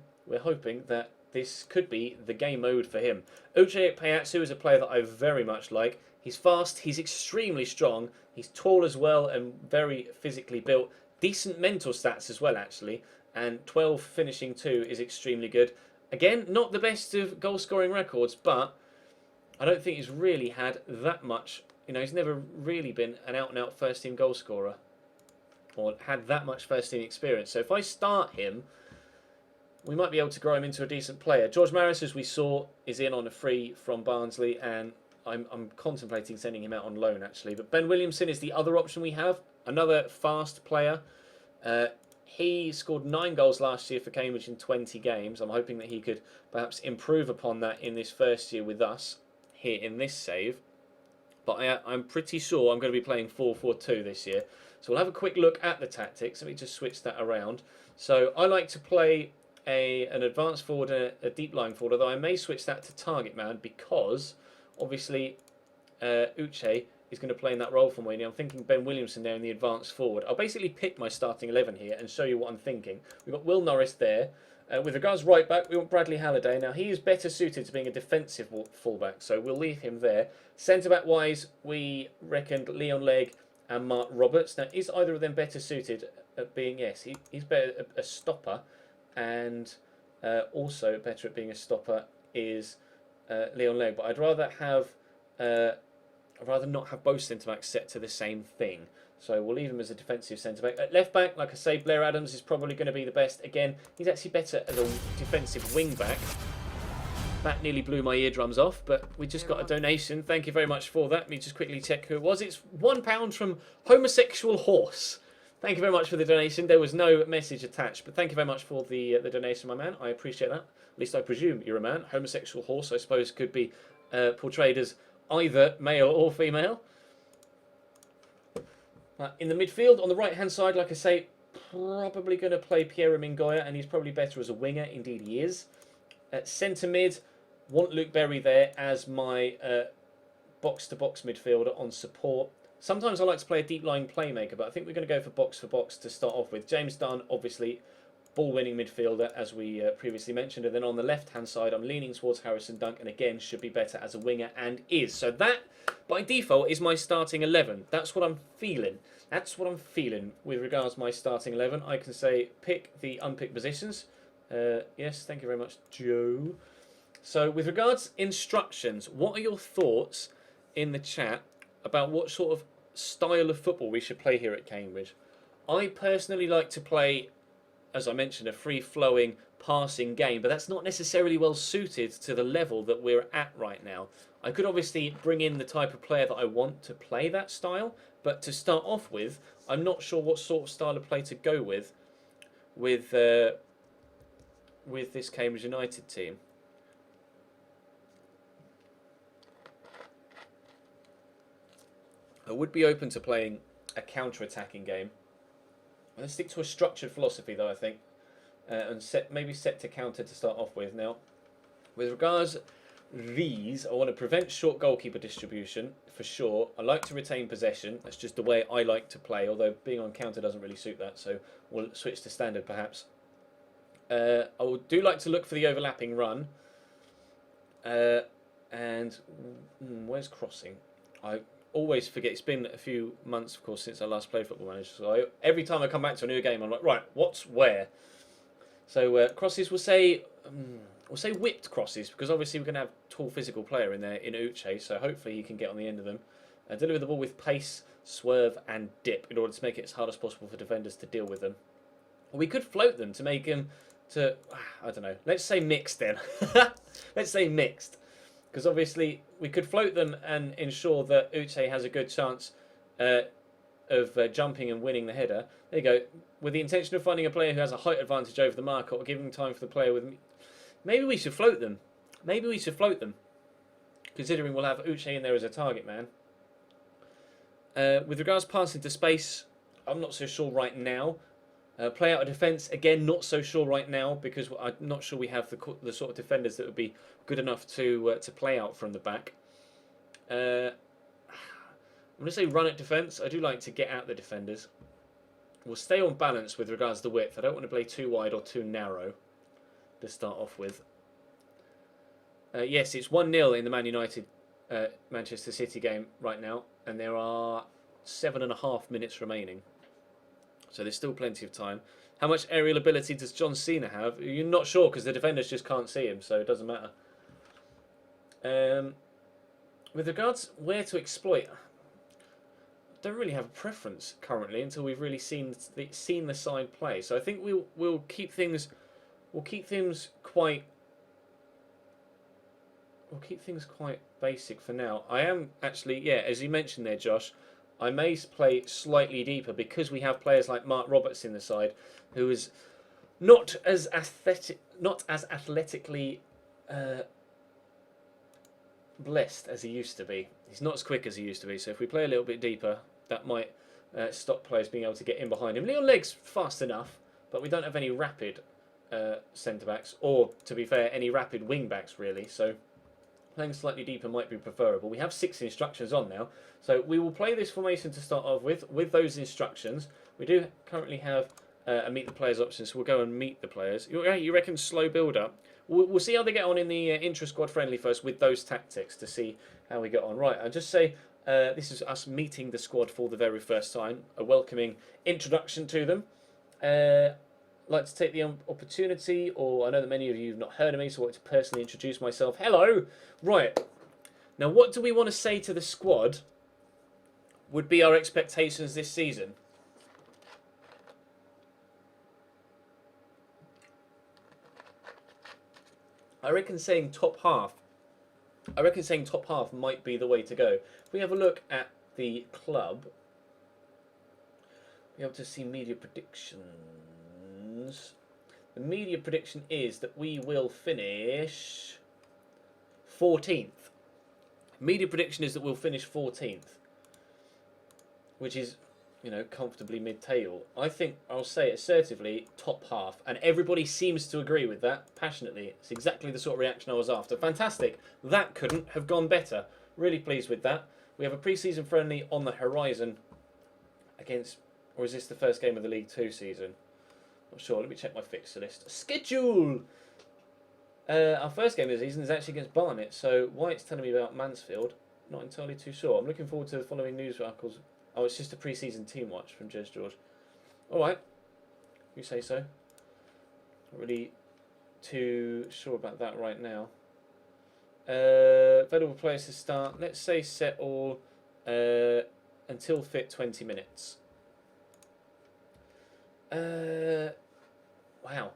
that this could be the game mode for him. Uche Payatsu is a player that I very much like. He's fast, he's extremely strong, he's tall as well and very physically built. Decent mental stats as well, actually. And 12 finishing too is extremely good. Again, not the best of goal scoring records, but I don't think he's really had that much. He's never really been an out-and-out first-team goal scorer or had that much first-team experience. So if I start him, we might be able to grow him into a decent player. George Maris, as we saw, is in on a free from Barnsley, and I'm contemplating sending him out on loan, actually. But Ben Williamson is the other option we have, another fast player. He scored 9 goals last year for Cambridge in 20 games. I'm hoping that he could perhaps improve upon that in this first year with us here in this save. But I'm pretty sure I'm going to be playing 4-4-2 this year. So we'll have a quick look at the tactics. Let me just switch that around. So I like to play an advanced forward and a deep lying forward, although I may switch that to target man because obviously Uche is going to play in that role for me. I'm thinking Ben Williamson there in the advanced forward. I'll basically pick my starting 11 here and show you what I'm thinking. We've got Will Norris there. With regards right back, we want Bradley Halliday. Now, he is better suited to being a defensive fullback, so we'll leave him there. Centre-back wise, we reckoned Leon Legg and Mark Roberts. Now, is either of them better suited at being, yes, he's better a stopper, and also better at being a stopper is Leon Legg. But I'd rather not have both centre-backs set to the same thing. So we'll leave him as a defensive centre-back. At left-back, like I say, Blair Adams is probably going to be the best. Again, he's actually better as a defensive wing-back. That nearly blew my eardrums off, but we just got a donation. Thank you very much for that. Let me just quickly check who it was. It's £1 from Homosexual Horse. Thank you very much for the donation. There was no message attached, but thank you very much for the donation, my man. I appreciate that. At least I presume you're a man. Homosexual Horse, I suppose, could be portrayed as either male or female. In the midfield, on the right-hand side, like I say, probably going to play Piero Mingoya, and he's probably better as a winger. Indeed, he is. At centre mid, want Luke Berry there as my box-to-box midfielder on support. Sometimes I like to play a deep-lying playmaker, but I think we're going to go for box to start off with. James Dunn, obviously, ball-winning midfielder, as we previously mentioned. And then on the left-hand side, I'm leaning towards Harrison Dunk, and again, should be better as a winger, and is. So that, by default, is my starting 11. That's what I'm feeling. That's what I'm feeling with regards to my starting 11. I can say pick the unpicked positions. Yes, thank you very much, Joe. So with regards instructions, what are your thoughts in the chat about what sort of style of football we should play here at Cambridge? I personally like to play, as I mentioned, a free-flowing passing game, but that's not necessarily well suited to the level that we're at right now. I could obviously bring in the type of player that I want to play that style, but to start off with, I'm not sure what sort of style of play to go with this Cambridge United team. I would be open to playing a counter-attacking game. Let's stick to a structured philosophy, though, I think, and maybe set to counter to start off with. Now, with regards these. I want to prevent short goalkeeper distribution, for sure. I like to retain possession. That's just the way I like to play, although being on counter doesn't really suit that, so we'll switch to standard perhaps. I do like to look for the overlapping run. And where's crossing? I always forget. It's been a few months, of course, since I last played Football Manager. So every time I come back to a new game, I'm like, right, what's where? So crosses, we'll say whipped crosses, because obviously we're going to have a tall physical player in there in Uche, so hopefully he can get on the end of them. Deliver the ball with pace, swerve, and dip in order to make it as hard as possible for defenders to deal with them. Or we could float them to make them I don't know. Let's say mixed then. Let's say mixed. Because obviously we could float them and ensure that Uche has a good chance of jumping and winning the header. There you go. With the intention of finding a player who has a height advantage over the marker, or giving time for the player with... Maybe we should float them. Maybe we should float them. Considering we'll have Uche in there as a target man. With regards to passing to space, I'm not so sure right now. Play out of defence, again, not so sure right now, because I'm not sure we have the sort of defenders that would be good enough to play out from the back. I'm going to say run at defence. I do like to get out the defenders. We'll stay on balance with regards to width. I don't want to play too wide or too narrow to start off with. Yes, it's 1-0 in the Man United Manchester City game right now, and there are 7.5 minutes remaining. So there's still plenty of time. How much aerial ability does John Cena have? You're not sure, because the defenders just can't see him, so it doesn't matter. With regards where to exploit, I don't really have a preference currently until we've really seen the side play. So I think we'll keep things quite basic for now. I am actually, yeah, as you mentioned there, Josh, I may play slightly deeper because we have players like Mark Roberts in the side, who is not as athletically blessed as he used to be. He's not as quick as he used to be. So if we play a little bit deeper, that might stop players being able to get in behind him. Leon Legg's fast enough, but we don't have any rapid centre backs, or to be fair, any rapid wing backs really. So playing slightly deeper might be preferable. We have 6 instructions on now, so we will play this formation to start off with those instructions. We do currently have a meet the players option, so we'll go and meet the players. You reckon slow build up? We'll see how they get on in the intra-squad friendly first with those tactics to see how we get on. Right, I'll just say this is us meeting the squad for the very first time, a welcoming introduction to them. Like to take the opportunity, or I know that many of you have not heard of me, so I want to personally introduce myself. Hello! Right, now what do we want to say to the squad would be our expectations this season? I reckon saying top half might be the way to go. If we have a look at the club, we have to see media predictions. The media prediction is that we will finish 14th. Media prediction is that we'll finish 14th, which is, you know, comfortably mid-table. I think I'll say assertively top half, and everybody seems to agree with that passionately. It's exactly the sort of reaction I was after. Fantastic. That couldn't have gone better. Really pleased with that. We have a pre-season friendly on the horizon against, or is this the first game of the League 2 season? Not sure. Let me check my fixture list. Schedule! Our first game of the season is actually against Barnet, so why it's telling me about Mansfield, not entirely too sure. I'm looking forward to the following news articles. Oh, it's just a pre-season team watch from Jez George. Alright, you say so. Not really too sure about that right now. Available players to start. Let's say set all until fit 20 minutes. Wow.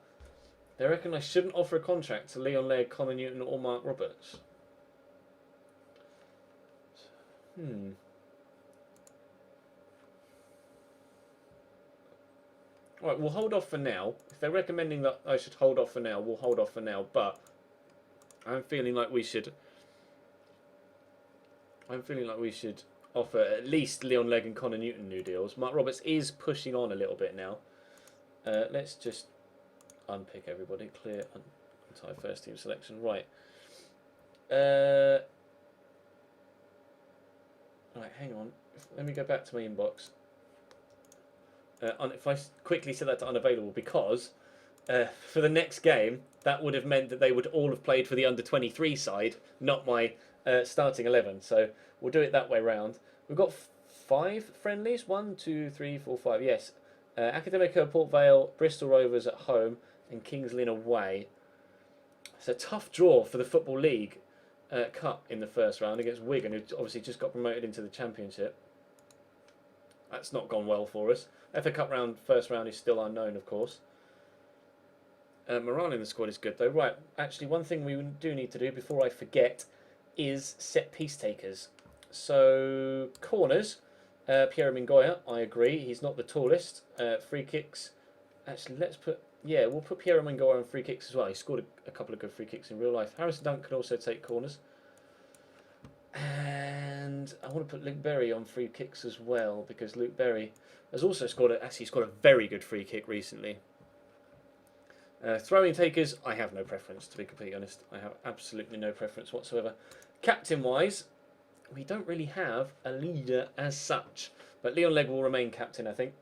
They reckon I shouldn't offer a contract to Leon Legg, Connor Newton or Mark Roberts. Right, we'll hold off for now. If they're recommending that I should hold off for now, we'll hold off for now. But I'm feeling like we should offer at least Leon Legg and Connor Newton new deals. Mark Roberts is pushing on a little bit now. Let's just unpick everybody. Clear entire first team selection. Right. Right, hang on. Let me go back to my inbox. If I quickly set that to unavailable, because for the next game, that would have meant that they would all have played for the under-23 side, not my starting 11. So we'll do it that way round. We've got 5 friendlies. 1, 2, 3, 4, 5. Yes. Academica, Port Vale, Bristol Rovers at home, and Kings Lynn away. It's a tough draw for the Football League Cup in the first round against Wigan, who obviously just got promoted into the Championship. That's not gone well for us. FA Cup first round is still unknown, of course. Morale in the squad is good, though. Right, actually, one thing we do need to do before I forget is set piece takers. So, corners. Piero Mingoya, I agree. He's not the tallest. Free kicks. Actually, we'll put Piero Mingoya on free kicks as well. He scored a couple of good free kicks in real life. Harrison Dunk can also take corners. And I want to put Luke Berry on free kicks as well, because Luke Berry has also scored a very good free kick recently. Throwing takers, I have no preference, to be completely honest. I have absolutely no preference whatsoever. Captain-wise, we don't really have a leader as such, but Leon Legg will remain captain, I think.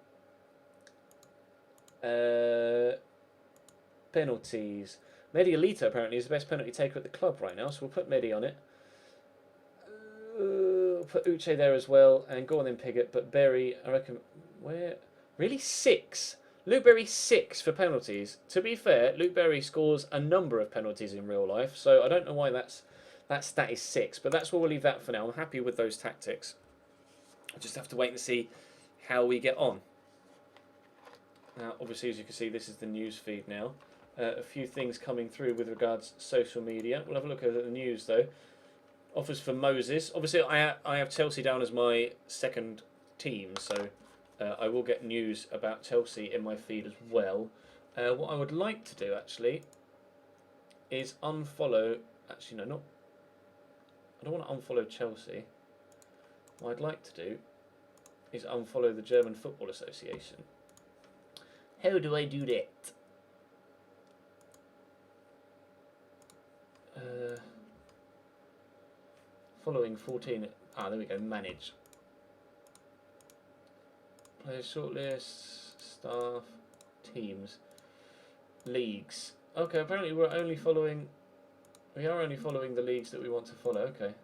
Penalties. Mehdi Alita apparently is the best penalty taker at the club right now, so we'll put Mehdi on it. Put Uche there as well, and go on then Pigott, but Berry, I reckon, where? Really? 6? Luke Berry 6 for penalties. To be fair, Luke Berry scores a number of penalties in real life, so I don't know why that stat is 6, but that's where we'll leave that for now. I'm happy with those tactics. I just have to wait and see how we get on. Now, obviously, as you can see, this is the news feed now. A few things coming through with regards to social media. We'll have a look at the news, though. Offers for Moses. Obviously, I have Chelsea down as my second team, so I will get news about Chelsea in my feed as well. What I would like to do, actually, is unfollow... Actually, no, not... I don't want to unfollow Chelsea. What I'd like to do is unfollow the German Football Association. How do I do that? Following 14. There we go. Manage. Player shortlist, staff, teams, leagues. Okay, apparently we are only following the leagues that we want to follow. Okay.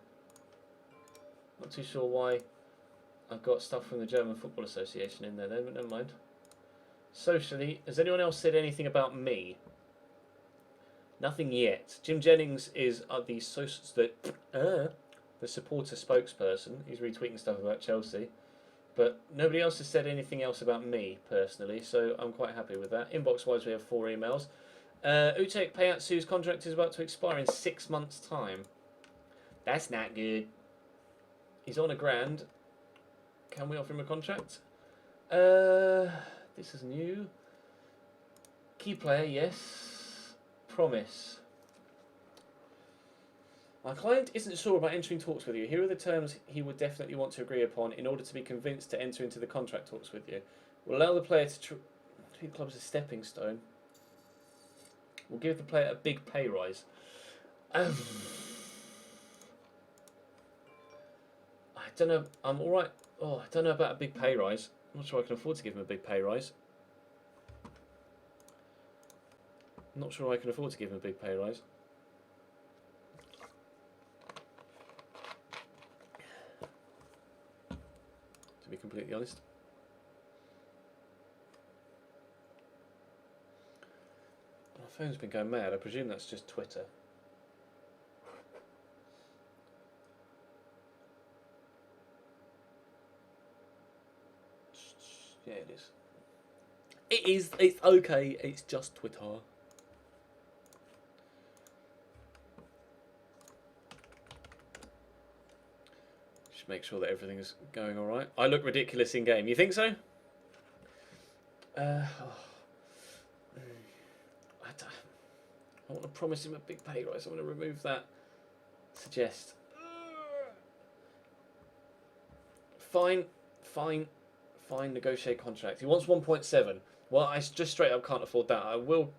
Not too sure why I've got stuff from the German Football Association in there then, but never mind. Socially, has anyone else said anything about me? Nothing yet. Jim Jennings is the supporter spokesperson. He's retweeting stuff about Chelsea. But nobody else has said anything else about me, personally, so I'm quite happy with that. Inbox-wise, we have 4 emails. Utek Payatsu's contract is about to expire in 6 months' time. That's not good. He's on £1,000. Can we offer him a contract? This is new. Key player, yes. Promise. My client isn't sure about entering talks with you. Here are the terms he would definitely want to agree upon in order to be convinced to enter into the contract talks with you. We'll allow the player to treat the club as a stepping stone. We'll give the player a big pay rise. I don't know. I'm all right. Oh, I don't know about a big pay rise. I'm not sure I can afford to give him a big pay rise. I'm not sure I can afford to give him a big pay rise. To be completely honest. My phone's been going mad. I presume that's just Twitter. Yeah, it is. It is. It's okay. It's just Twitter. Just make sure that everything is going all right. I look ridiculous in game. You think so? I want to promise him a big pay rise. I want to remove that. Suggest. Fine. Negotiate contract. He wants 1.7. Well, I just straight up can't afford that. I will.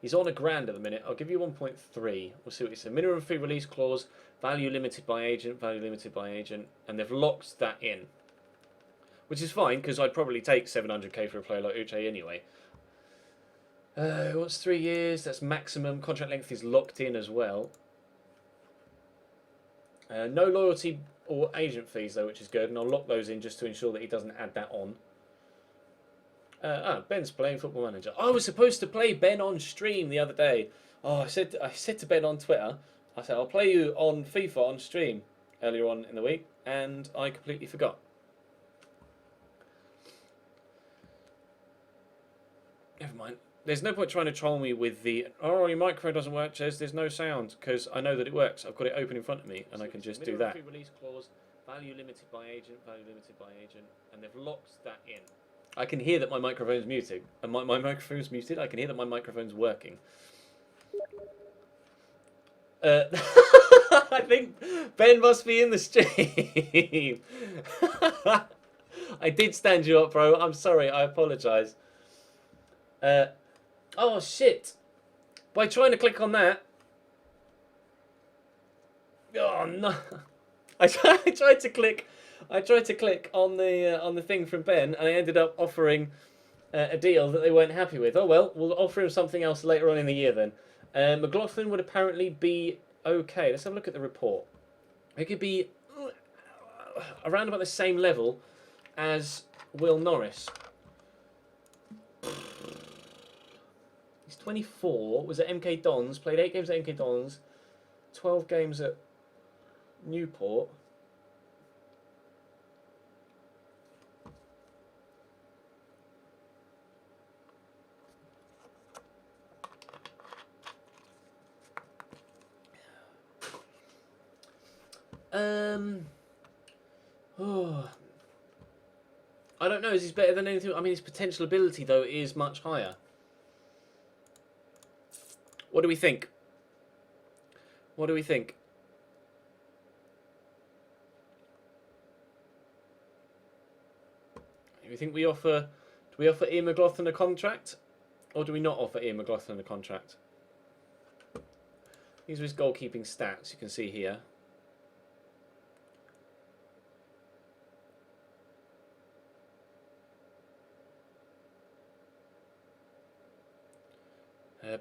He's on £1,000 at the minute. I'll give you 1.3. We'll see what he said. Minimum fee release clause, value limited by agent, and they've locked that in, which is fine because I'd probably take 700k for a player like Uche anyway. What's 3 years? That's maximum. Contract length is locked in as well. No loyalty or agent fees though, which is good, and I'll lock those in just to ensure that he doesn't add that on. Ben's playing Football Manager. I was supposed to play Ben on stream the other day. Oh, I said to Ben on Twitter, I said I'll play you on FIFA on stream earlier on in the week, and I completely forgot. Never mind. There's no point trying to troll me with the, oh, your microphone doesn't work, Jez, there's no sound, because I know that it works. I've got it open in front of me, and I can just do that. Release clause, value limited by agent, and they've locked that in. I can hear that my microphone's muted. And my microphone's muted, I can hear that my microphone's working. I think Ben must be in the stream. I did stand you up, bro. I'm sorry, I apologise. Oh shit! By trying to click on that. Oh no! I tried to click on the thing from Ben, and I ended up offering a deal that they weren't happy with. Oh well, we'll offer him something else later on in the year then. McLaughlin would apparently be okay. Let's have a look at the report. It could be around about the same level as Will Norris. He's 24, was at MK Dons, played 8 games at MK Dons, 12 games at Newport. Oh, I don't know, is he better than anything? I mean, his potential ability, though, is much higher. What do we think? What do we think? Do we think we offer... Do we offer Ian McLaughlin a contract? Or do we not offer Ian McLaughlin a contract? These are his goalkeeping stats, you can see here.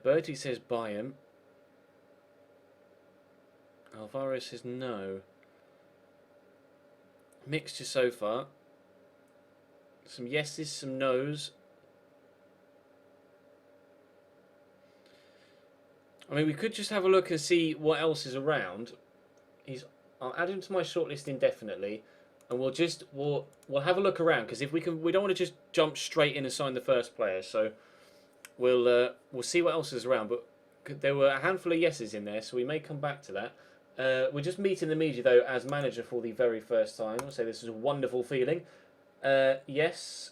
Bertie says buy him. Alvaro says no. Mixture so far. Some yeses, some nos. I mean, we could just have a look and see what else is around. I'll add him to my shortlist indefinitely, and we'll have a look around, because if we don't want to just jump straight in and sign the first player. So we'll see what else is around. But there were a handful of yeses in there, so we may come back to that. We're just meeting the media though as manager for the very first time. I'll say this is a wonderful feeling. Yes,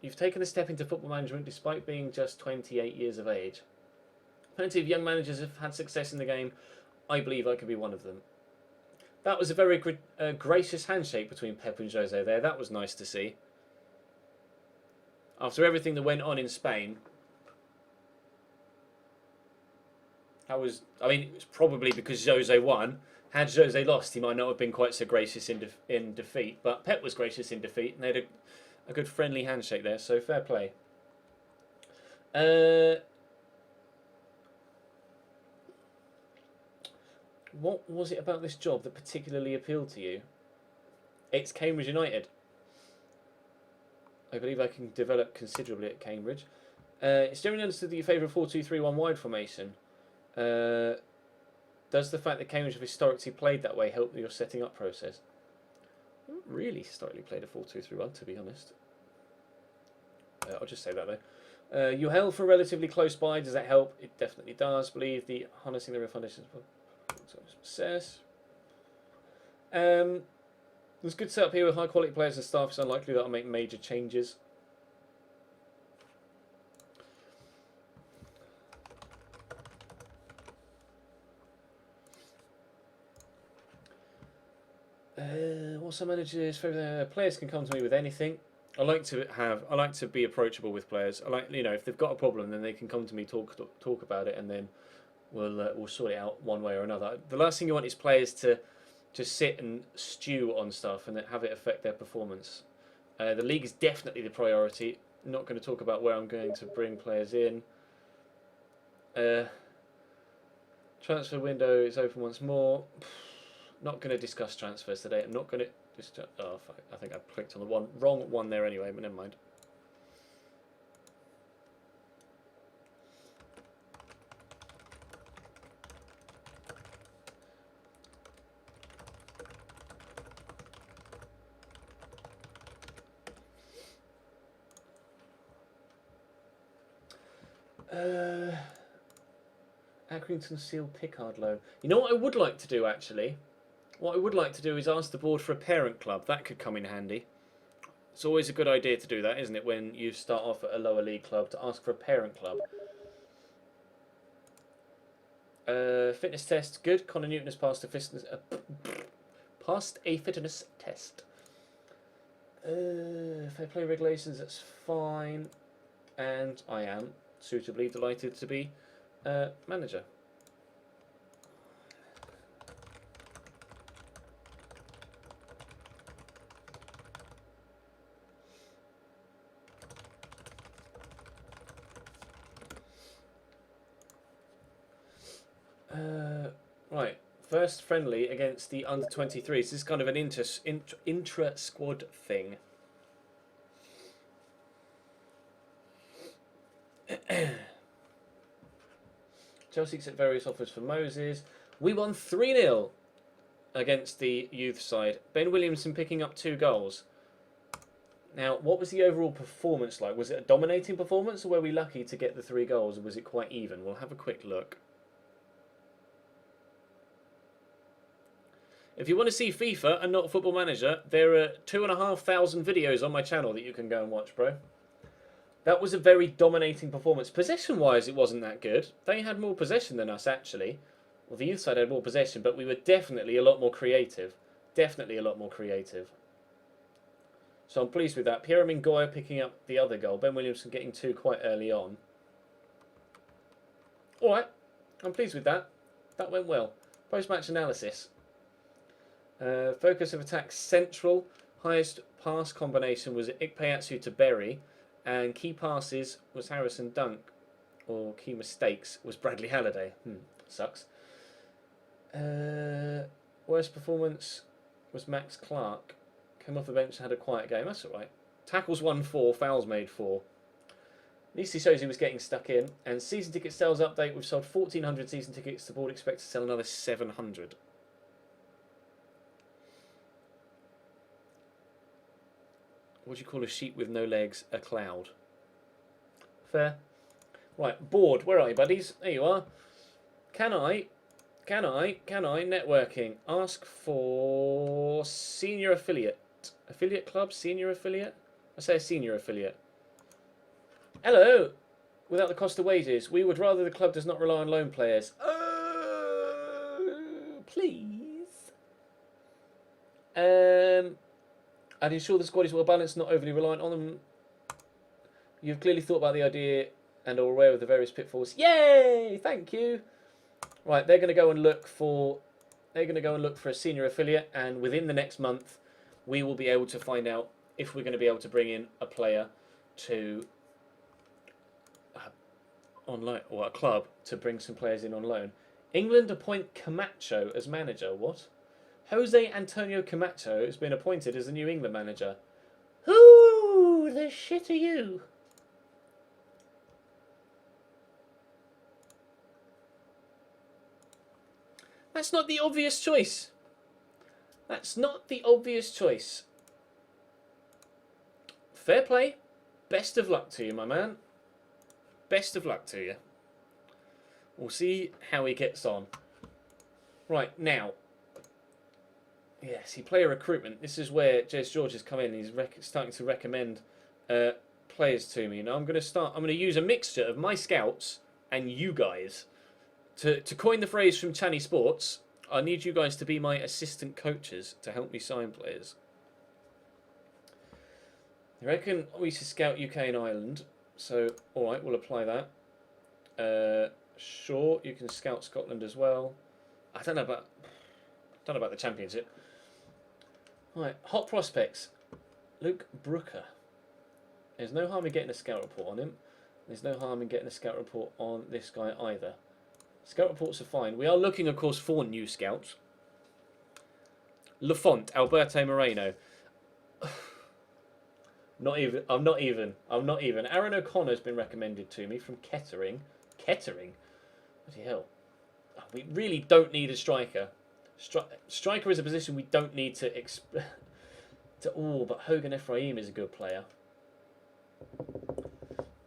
you've taken a step into football management despite being just 28 years of age. Plenty of young managers have had success in the game. I believe I could be one of them. That was a very gracious handshake between Pep and Jose there. That was nice to see. After everything that went on in Spain. I mean, it was probably because Jose won. Had Jose lost, he might not have been quite so gracious in defeat. But Pep was gracious in defeat, and they had a good friendly handshake there, so fair play. What was it about this job that particularly appealed to you? It's Cambridge United. I believe I can develop considerably at Cambridge. It's generally understood that you favour a 4-2-3-1 wide formation. Does the fact that Cambridge have historically played that way help your setting up process? I haven't really historically played a 4-2-3-1, to be honest. I'll just say that though. You hail from relatively close by. Does that help? It definitely does. Believe the harnessing the real foundations for success. There's good setup here with high quality players and staff. It's unlikely that I'll make major changes. What's our manager's favourite? Players can come to me with anything. I like to be approachable with players. I like, if they've got a problem, then they can come to me, talk about it, and then we'll sort it out one way or another. The last thing you want is players to just sit and stew on stuff and then have it affect their performance. The league is definitely the priority. I'm not going to talk about where I'm going to bring players in. Transfer window is open once more. Not going to discuss transfers today. I'm not going to. Oh, fuck. I think I clicked on the wrong one there anyway, but never mind. Accrington Seal Pickard loan. You know what I would like to do, actually? What I would like to do is ask the board for a parent club. That could come in handy. It's always a good idea to do that, isn't it, when you start off at a lower league club, to ask for a parent club. Fitness test, good. Connor Newton has passed a fitness test. Fair play regulations, that's fine. And I am suitably delighted to be manager. Right, first friendly against the under-23s. This is kind of an intra-squad thing. Chelsea accept various offers for Moses. We won 3-0 against the youth side. Ben Williamson picking up 2 goals. Now, what was the overall performance like? Was it a dominating performance, or were we lucky to get the 3 goals, or was it quite even? We'll have a quick look. If you want to see FIFA and not Football Manager, there are 2,500 videos on my channel that you can go and watch, bro. That was a very dominating performance. Possession-wise, it wasn't that good. They had more possession than us, actually. Well, the youth side had more possession, but we were definitely a lot more creative. Definitely a lot more creative. So I'm pleased with that. Pierre Mingoya picking up the other goal. Ben Williamson getting 2 quite early on. All right. I'm pleased with that. That went well. Post-match analysis. Focus of attack central. Highest pass combination was Ikpeatsu to Berry. And key passes was Harrison Dunk. Or key mistakes was Bradley Halliday. Sucks. Worst performance was Max Clark. Came off the bench and had a quiet game. That's alright. Tackles won 4, fouls made 4. At least he shows he was getting stuck in. And season ticket sales update. We've sold 1,400 season tickets. The board expects to sell another 700. What do you call a sheep with no legs? A cloud. Fair. Right, board. Where are you, buddies? There you are. Can I, networking, ask for senior affiliate. Affiliate club? Senior affiliate? I say a senior affiliate. Hello. Without the cost of wages, we would rather the club does not rely on loan players. Please. And ensure the squad is well balanced, not overly reliant on them. You've clearly thought about the idea and are aware of the various pitfalls. Yay! Thank you. Right, they're going to go and look for a senior affiliate, and within the next month, we will be able to find out if we're going to be able to bring in a player to on loan, or a club to bring some players in on loan. England appoint Camacho as manager. What? Jose Antonio Camacho has been appointed as the new England manager. Who the shit are you? That's not the obvious choice. That's not the obvious choice. Fair play. Best of luck to you, my man. Best of luck to you. We'll see how he gets on. Right, now. Yes, he play a recruitment. This is where Jez George has come in. He's starting to recommend players to me. Now I'm going to use a mixture of my scouts and you guys. To coin the phrase from Channy Sports, I need you guys to be my assistant coaches to help me sign players. I reckon we should scout UK and Ireland. So, alright, we'll apply that. Sure, you can scout Scotland as well. I don't know about the Championship. Right, hot prospects. Luke Brooker. There's no harm in getting a scout report on him. There's no harm in getting a scout report on this guy either. Scout reports are fine. We are looking, of course, for new scouts. Lafont, Alberto Moreno. Not even. I'm not even. Aaron O'Connor's been recommended to me from Kettering. Kettering? Bloody hell. Oh, we really don't need a striker. Striker is a position we don't need to... but Hogan Ephraim is a good player.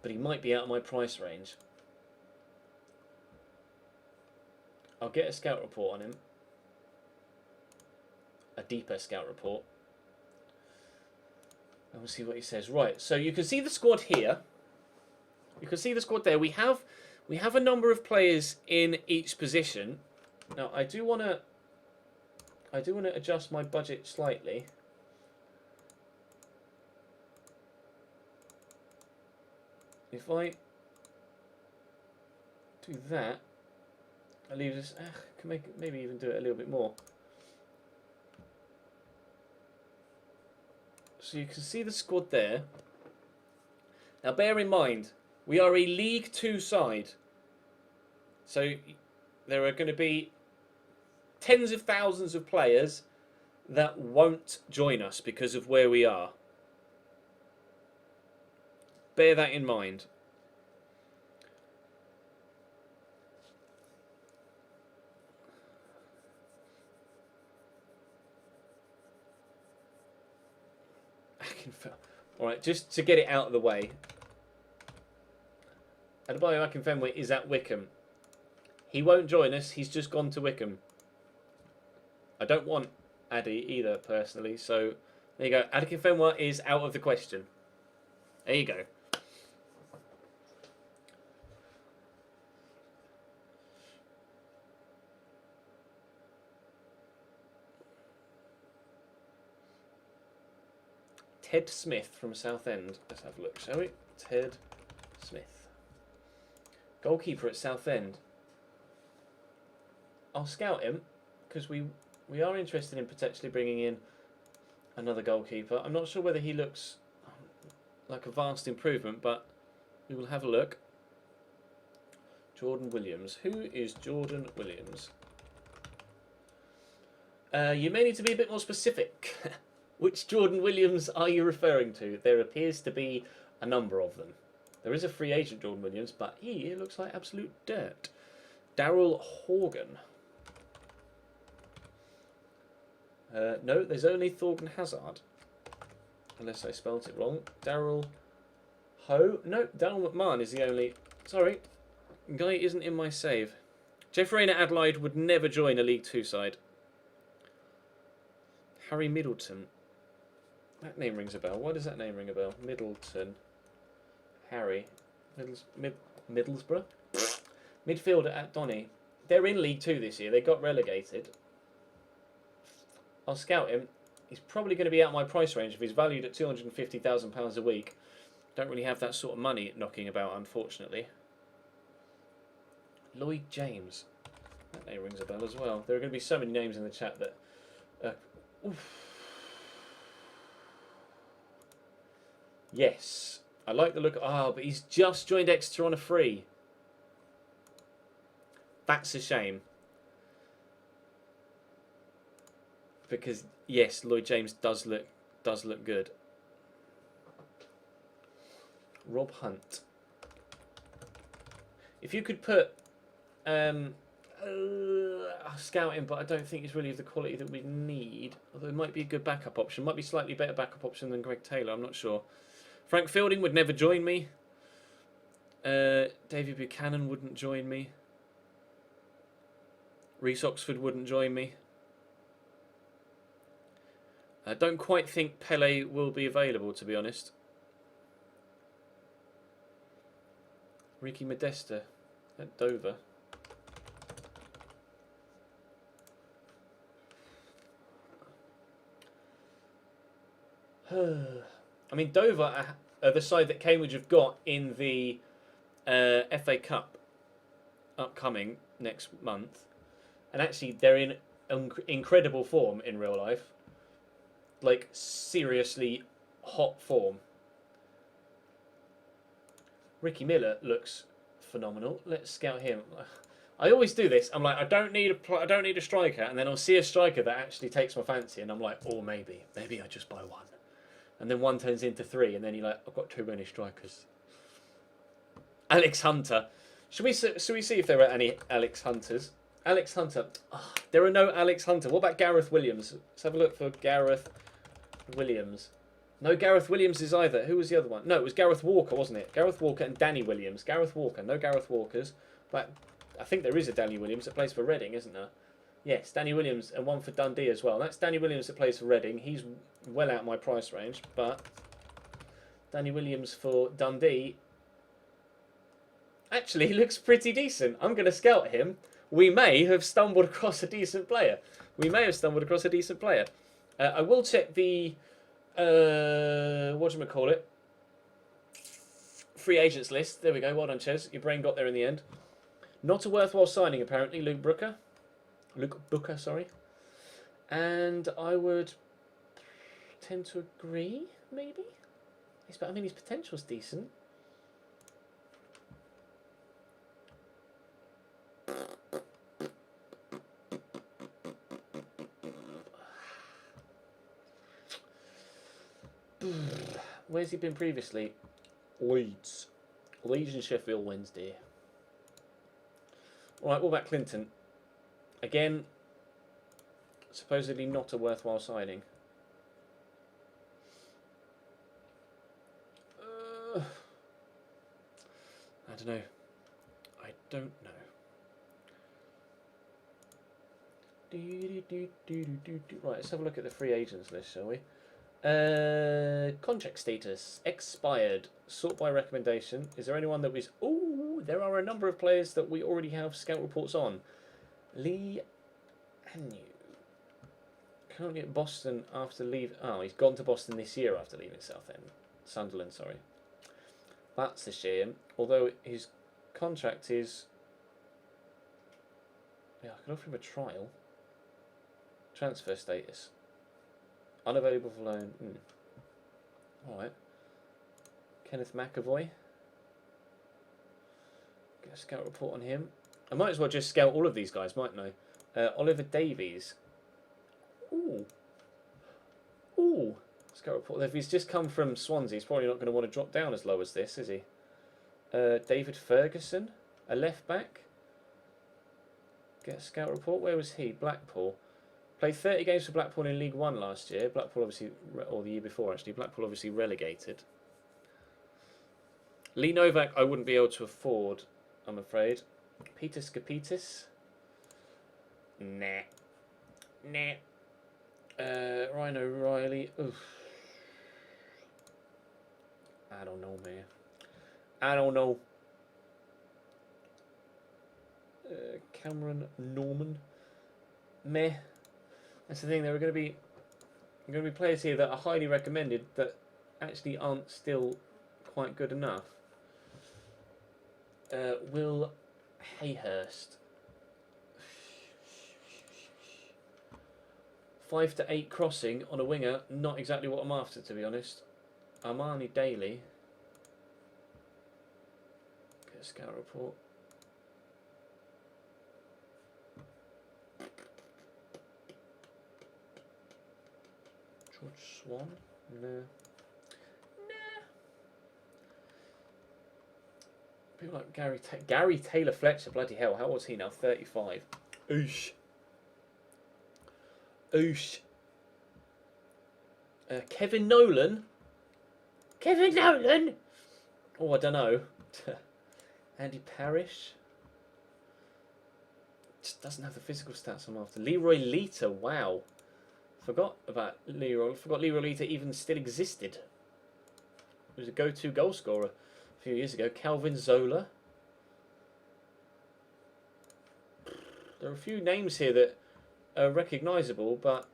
But he might be out of my price range. I'll get a scout report on him. A deeper scout report. And we'll see what he says. Right, so you can see the squad here. You can see the squad there. We have a number of players in each position. Now I do want to adjust my budget slightly. If I do that, I leave this. Can maybe even do it a little bit more. So you can see the squad there. Now bear in mind, we are a League 2 side. So there are going to be tens of thousands of players that won't join us because of where we are. Bear that in mind. Alright, just to get it out of the way. Adebayo Akinfenwa is at Wickham. He won't join us, he's just gone to Wickham. I don't want Addy either, personally, so there you go. Akinfenwa is out of the question. There you go. Ted Smith from Southend. Let's have a look, shall we? Ted Smith. Goalkeeper at Southend. I'll scout him because we are interested in potentially bringing in another goalkeeper. I'm not sure whether he looks like a vast improvement, but we will have a look. Jordan Williams. Who is Jordan Williams? You may need to be a bit more specific. Which Jordan Williams are you referring to? There appears to be a number of them. There is a free agent Jordan Williams, but he looks like absolute dirt. Daryl Horgan. No, there's only Thorgan Hazard. Unless I spelt it wrong. Daryl Ho? No, Daryl McMahon is the only... Sorry. Guy isn't in my save. Jeff Rayner Adelaide would never join a League 2 side. Harry Middleton. That name rings a bell. Why does that name ring a bell? Middleton. Harry. Middlesbrough? Midfielder at Donny. They're in League 2 this year. They got relegated. I'll scout him. He's probably going to be out of my price range if he's valued at £250,000 a week. Don't really have that sort of money knocking about, unfortunately. Lloyd James. That name rings a bell as well. There are going to be so many names in the chat that... Yes. I like the look... but he's just joined Exeter on a free. That's a shame. Because, yes, Lloyd James does look good. Rob Hunt. If you could put... I'll scout him, but I don't think he's really of the quality that we need. Although it might be a good backup option. Might be slightly better backup option than Greg Taylor. I'm not sure. Frank Fielding would never join me. David Buchanan wouldn't join me. Reece Oxford wouldn't join me. I don't quite think Pele will be available, to be honest. Ricky Modesta at Dover. I mean, Dover are the side that Cambridge have got in the FA Cup upcoming next month, and actually they're in incredible form in real life, like seriously hot form. Ricky Miller looks phenomenal. Let's scout him. I always do this. I'm like, I don't need a striker, and then I'll see a striker that actually takes my fancy, and I'm like, oh, maybe I just buy one, and then one turns into three, and then you're like, I've got too many strikers. Alex Hunter. Should we see if there are any Alex Hunters? Alex Hunter. Oh, there are no Alex Hunter. What about Gareth Williams? Let's have a look for Gareth Williams. No Gareth Williams either. Who was the other one? No, it was Gareth Walker, wasn't it? Gareth Walker and Danny Williams. Gareth Walker. No Gareth Walkers. But I think there is a Danny Williams that plays for Reading, isn't there? Yes, Danny Williams, and one for Dundee as well. That's Danny Williams that plays for Reading. He's well out my price range, but Danny Williams for Dundee. Actually, he looks pretty decent. I'm going to scout him. We may have stumbled across a decent player. I will check the whatchamacallit, free agents list. There we go. Well done, Ches. Your brain got there in the end. Not a worthwhile signing, apparently, Luke Booker, sorry. And I would tend to agree, maybe. I mean, his potential's decent. Where's he been previously? Leeds and Sheffield Wednesday. Alright, what about Clinton? Again, supposedly not a worthwhile signing. I don't know. Right, let's have a look at the free agents list, shall we? Contract status expired. Sort by recommendation. Is there anyone that was? Oh, there are a number of players that we already have scout reports on. Lee Anu currently at Boston after leave. Oh, he's gone to Boston this year after leaving Sunderland. Sorry, that's a shame. Although his contract is. Yeah, I could offer him a trial. Transfer status. Unavailable for loan. Alright. Kenneth McAvoy. Get a scout report on him. I might as well just scout all of these guys, mightn't I? Oliver Davies. Ooh. Scout report. If he's just come from Swansea, he's probably not going to want to drop down as low as this, is he? David Ferguson. A left back. Get a scout report. Where was he? Blackpool. Played 30 games for Blackpool in League One last year. Blackpool obviously, or the year before actually. Blackpool obviously relegated. Lee Novak I wouldn't be able to afford, I'm afraid. Peter Skapitis. Nah. Ryan O'Reilly. Oof. I don't know, man. I don't know. Cameron Norman. Meh. That's the thing. There are going to be players here that are highly recommended that actually aren't still quite good enough. Will Hayhurst. 5 to 8 crossing on a winger. Not exactly what I'm after, to be honest. Armani Daly. Get a scout report. George Swan? No. People like Gary Taylor Fletcher, bloody hell, how old is he now? 35. Oosh. Kevin Nolan? Oh, I don't know. Andy Parrish? Just doesn't have the physical stats I'm after. Leroy Lita, wow. Forgot Leroy Lita even still existed. He was a go-to goal scorer a few years ago. Calvin Zola. There are a few names here that are recognisable, but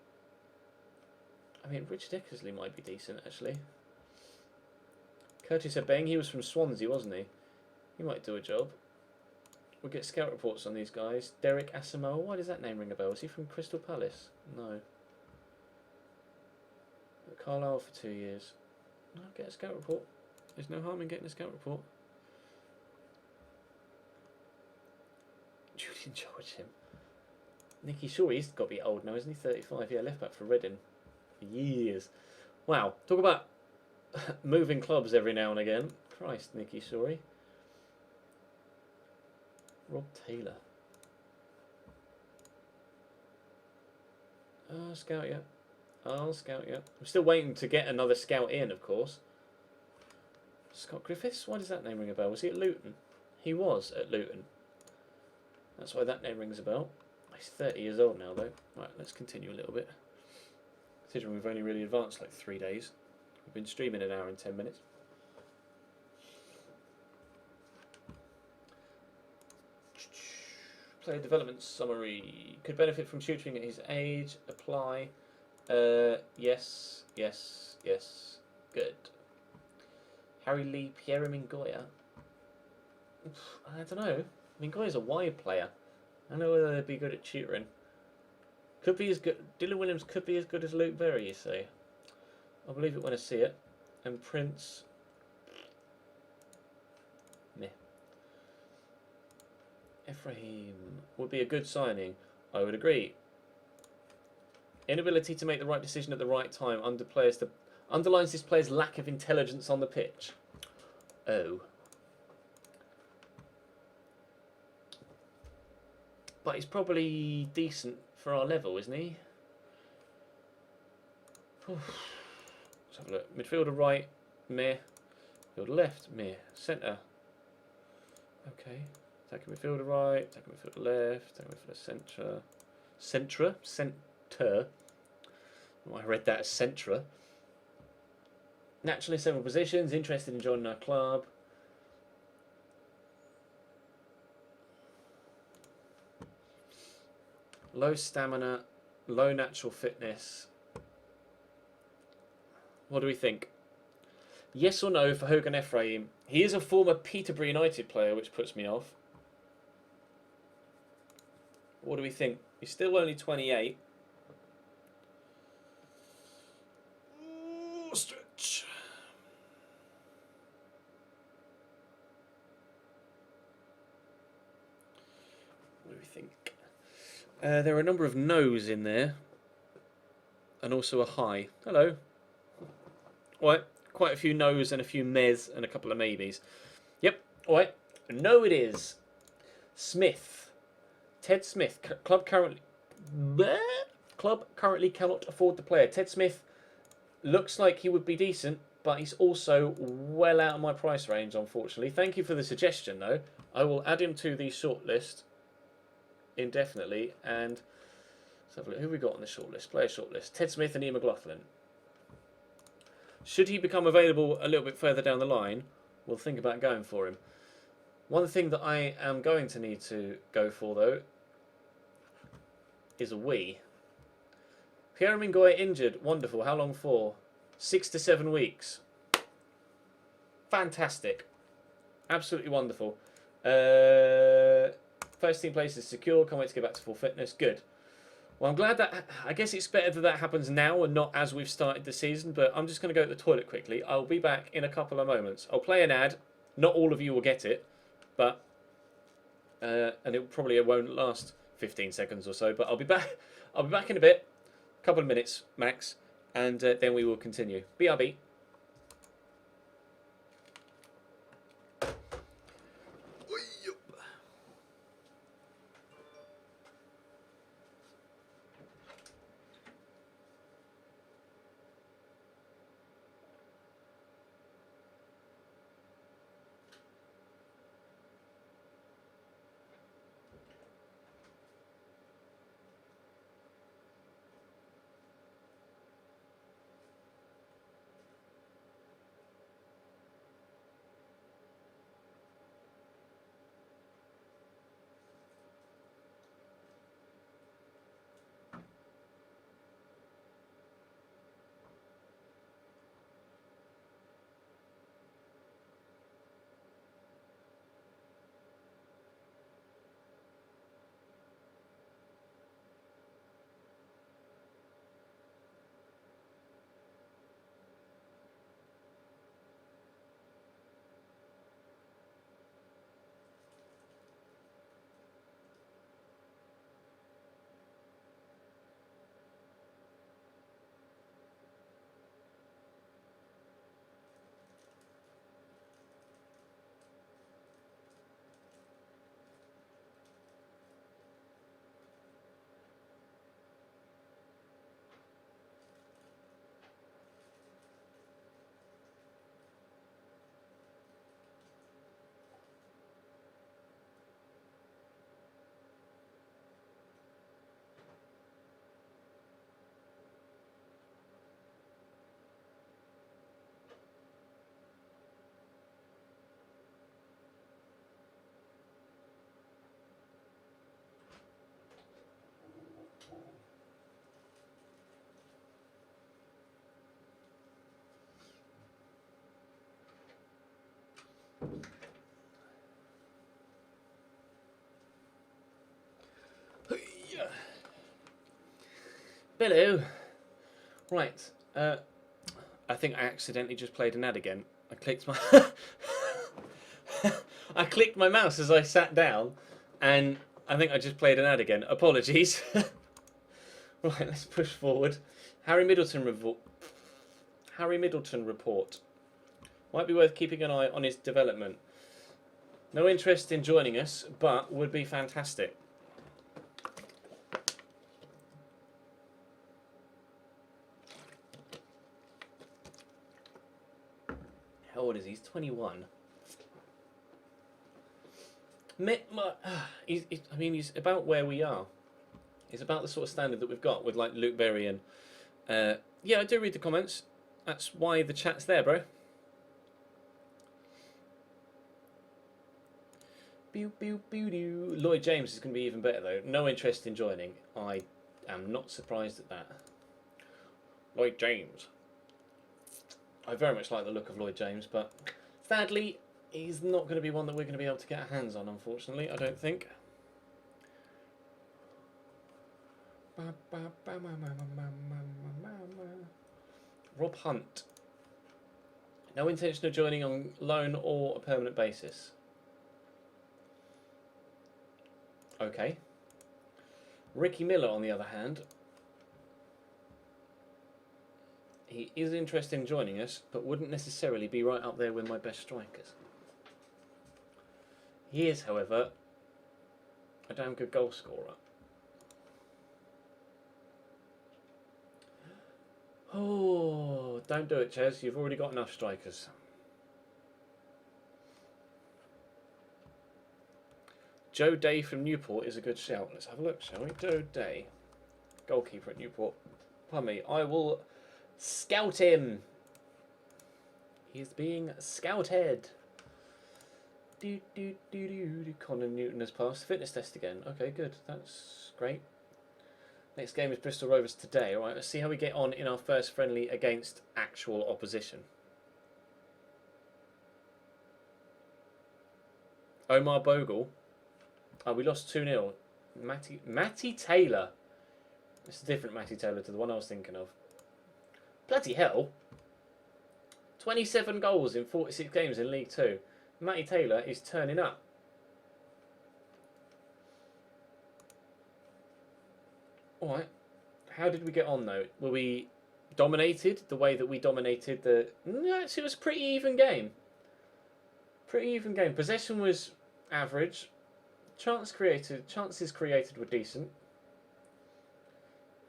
I mean, Richard Eckersley might be decent actually. Curtis Ebeng, he was from Swansea, wasn't he? He might do a job. We'll get scout reports on these guys. Derek Asamoah, why does that name ring a bell? Is he from Crystal Palace? No. Carlisle for 2 years. No, get a scout report. There's no harm in getting a scout report. Julian George, him. Nicky Shaw, he's got to be old now, isn't he? 35, yeah, left back for Reading. For years. Wow, talk about moving clubs every now and again. Christ, Nicky Shaw. Rob Taylor. Oh, scout, yeah. I'll scout, yeah. I'm still waiting to get another scout in, of course. Scott Griffiths? Why does that name ring a bell? Was he at Luton? He was at Luton. That's why that name rings a bell. He's 30 years old now, though. Right, let's continue a little bit. Considering we've only really advanced like 3 days. We've been streaming an hour and 10 minutes. Player development summary. Could benefit from tutoring at his age. Apply. Yes, yes, yes. Good. Harry Lee, Pierre Mingoya. I don't know. Mingoya's a wide player. I don't know whether they'd be good at tutoring. Could be as good. Dylan Williams could be as good as Luke Berry, you say. I'll believe it when I see it. And Prince. Meh. Ephraim would be a good signing. I would agree. Inability to make the right decision at the right time underlines this player's lack of intelligence on the pitch. Oh. But he's probably decent for our level, isn't he? Let's have a look. Midfielder right, meh. Midfielder left, meh. Centre. Okay. Attacking midfielder right, attacking midfielder left, attacking midfielder centre. Centre? Centre. I read that as centra. Naturally, several positions. Interested in joining our club. Low stamina, low natural fitness. What do we think? Yes or no for Hogan Ephraim? He is a former Peterborough United player, which puts me off. What do we think? He's still only 28. Stretch. What do we think? There are a number of no's in there, and also a high. Hello. Alright, quite a few no's and a few mehs and a couple of maybes. Yep, alright. No, it is. Smith. Ted Smith. Club currently cannot afford the player. Ted Smith looks like he would be decent, but he's also well out of my price range, unfortunately. Thank you for the suggestion, though. I will add him to the shortlist indefinitely. And let's have a look. Who have we got on the shortlist? Player shortlist. Ted Smith and Ian McLaughlin. Should he become available a little bit further down the line, we'll think about going for him. One thing that I am going to need to go for, though, is a wee. Pierre Mingoya injured. Wonderful. How long for? 6 to 7 weeks. Fantastic. Absolutely wonderful. First team place is secure. Can't wait to get back to full fitness. Good. Well, I'm glad that... I guess it's better that happens now and not as we've started the season, but I'm just going to go to the toilet quickly. I'll be back in a couple of moments. I'll play an ad. Not all of you will get it, but... and it probably won't last 15 seconds or so, but I'll be back. I'll be back in a bit. Couple of minutes max, and then we will continue. BRB. Hello. Right. I think I accidentally just played an ad again. I clicked my I clicked my mouse as I sat down, and I think I just played an ad again. Apologies. Right, let's push forward. Harry Middleton report. Might be worth keeping an eye on his development. No interest in joining us, but would be fantastic. How old is he? He's 21. He's about where we are. He's about the sort of standard that we've got with like Luke Berry and yeah, I do read the comments. That's why the chat's there, bro. Lloyd James is going to be even better though. No interest in joining. I am not surprised at that. Lloyd James. I very much like the look of Lloyd James, but sadly, he's not going to be one that we're going to be able to get our hands on, unfortunately, I don't think. Rob Hunt. No intention of joining on loan or a permanent basis. Okay. Ricky Miller, on the other hand, he is interested in joining us, but wouldn't necessarily be right up there with my best strikers. He is, however, a damn good goal scorer. Oh, don't do it, Ches. You've already got enough strikers. Joe Day from Newport is a good shout. Let's have a look, shall we? Joe Day, goalkeeper at Newport. Pardon me. I will scout him. He's being scouted. Connor Newton has passed the fitness test again. Okay, good. That's great. Next game is Bristol Rovers today. All right, let's see how we get on in our first friendly against actual opposition. Omar Bogle. Oh, we lost 2-0. Matty Taylor. It's a different Matty Taylor to the one I was thinking of. Bloody hell. 27 goals in 46 games in League 2. Matty Taylor is turning up. Alright. How did we get on though? Were we dominated the way that we dominated the... No, it was a pretty even game. Pretty even game. Possession was average. Chances created were decent.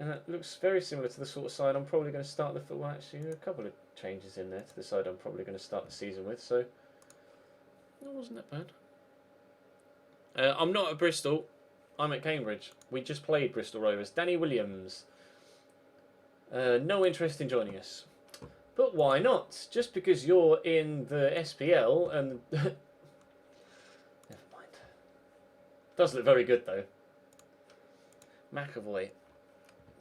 And that looks very similar to the sort of side I'm probably going to start the... Well, actually, a couple of changes in there to the side I'm probably going to start the season with, so... That wasn't that bad. I'm not at Bristol. I'm at Cambridge. We just played Bristol Rovers. Danny Williams. No interest in joining us. But why not? Just because you're in the SPL and... Never mind. Does look very good, though. McAvoy.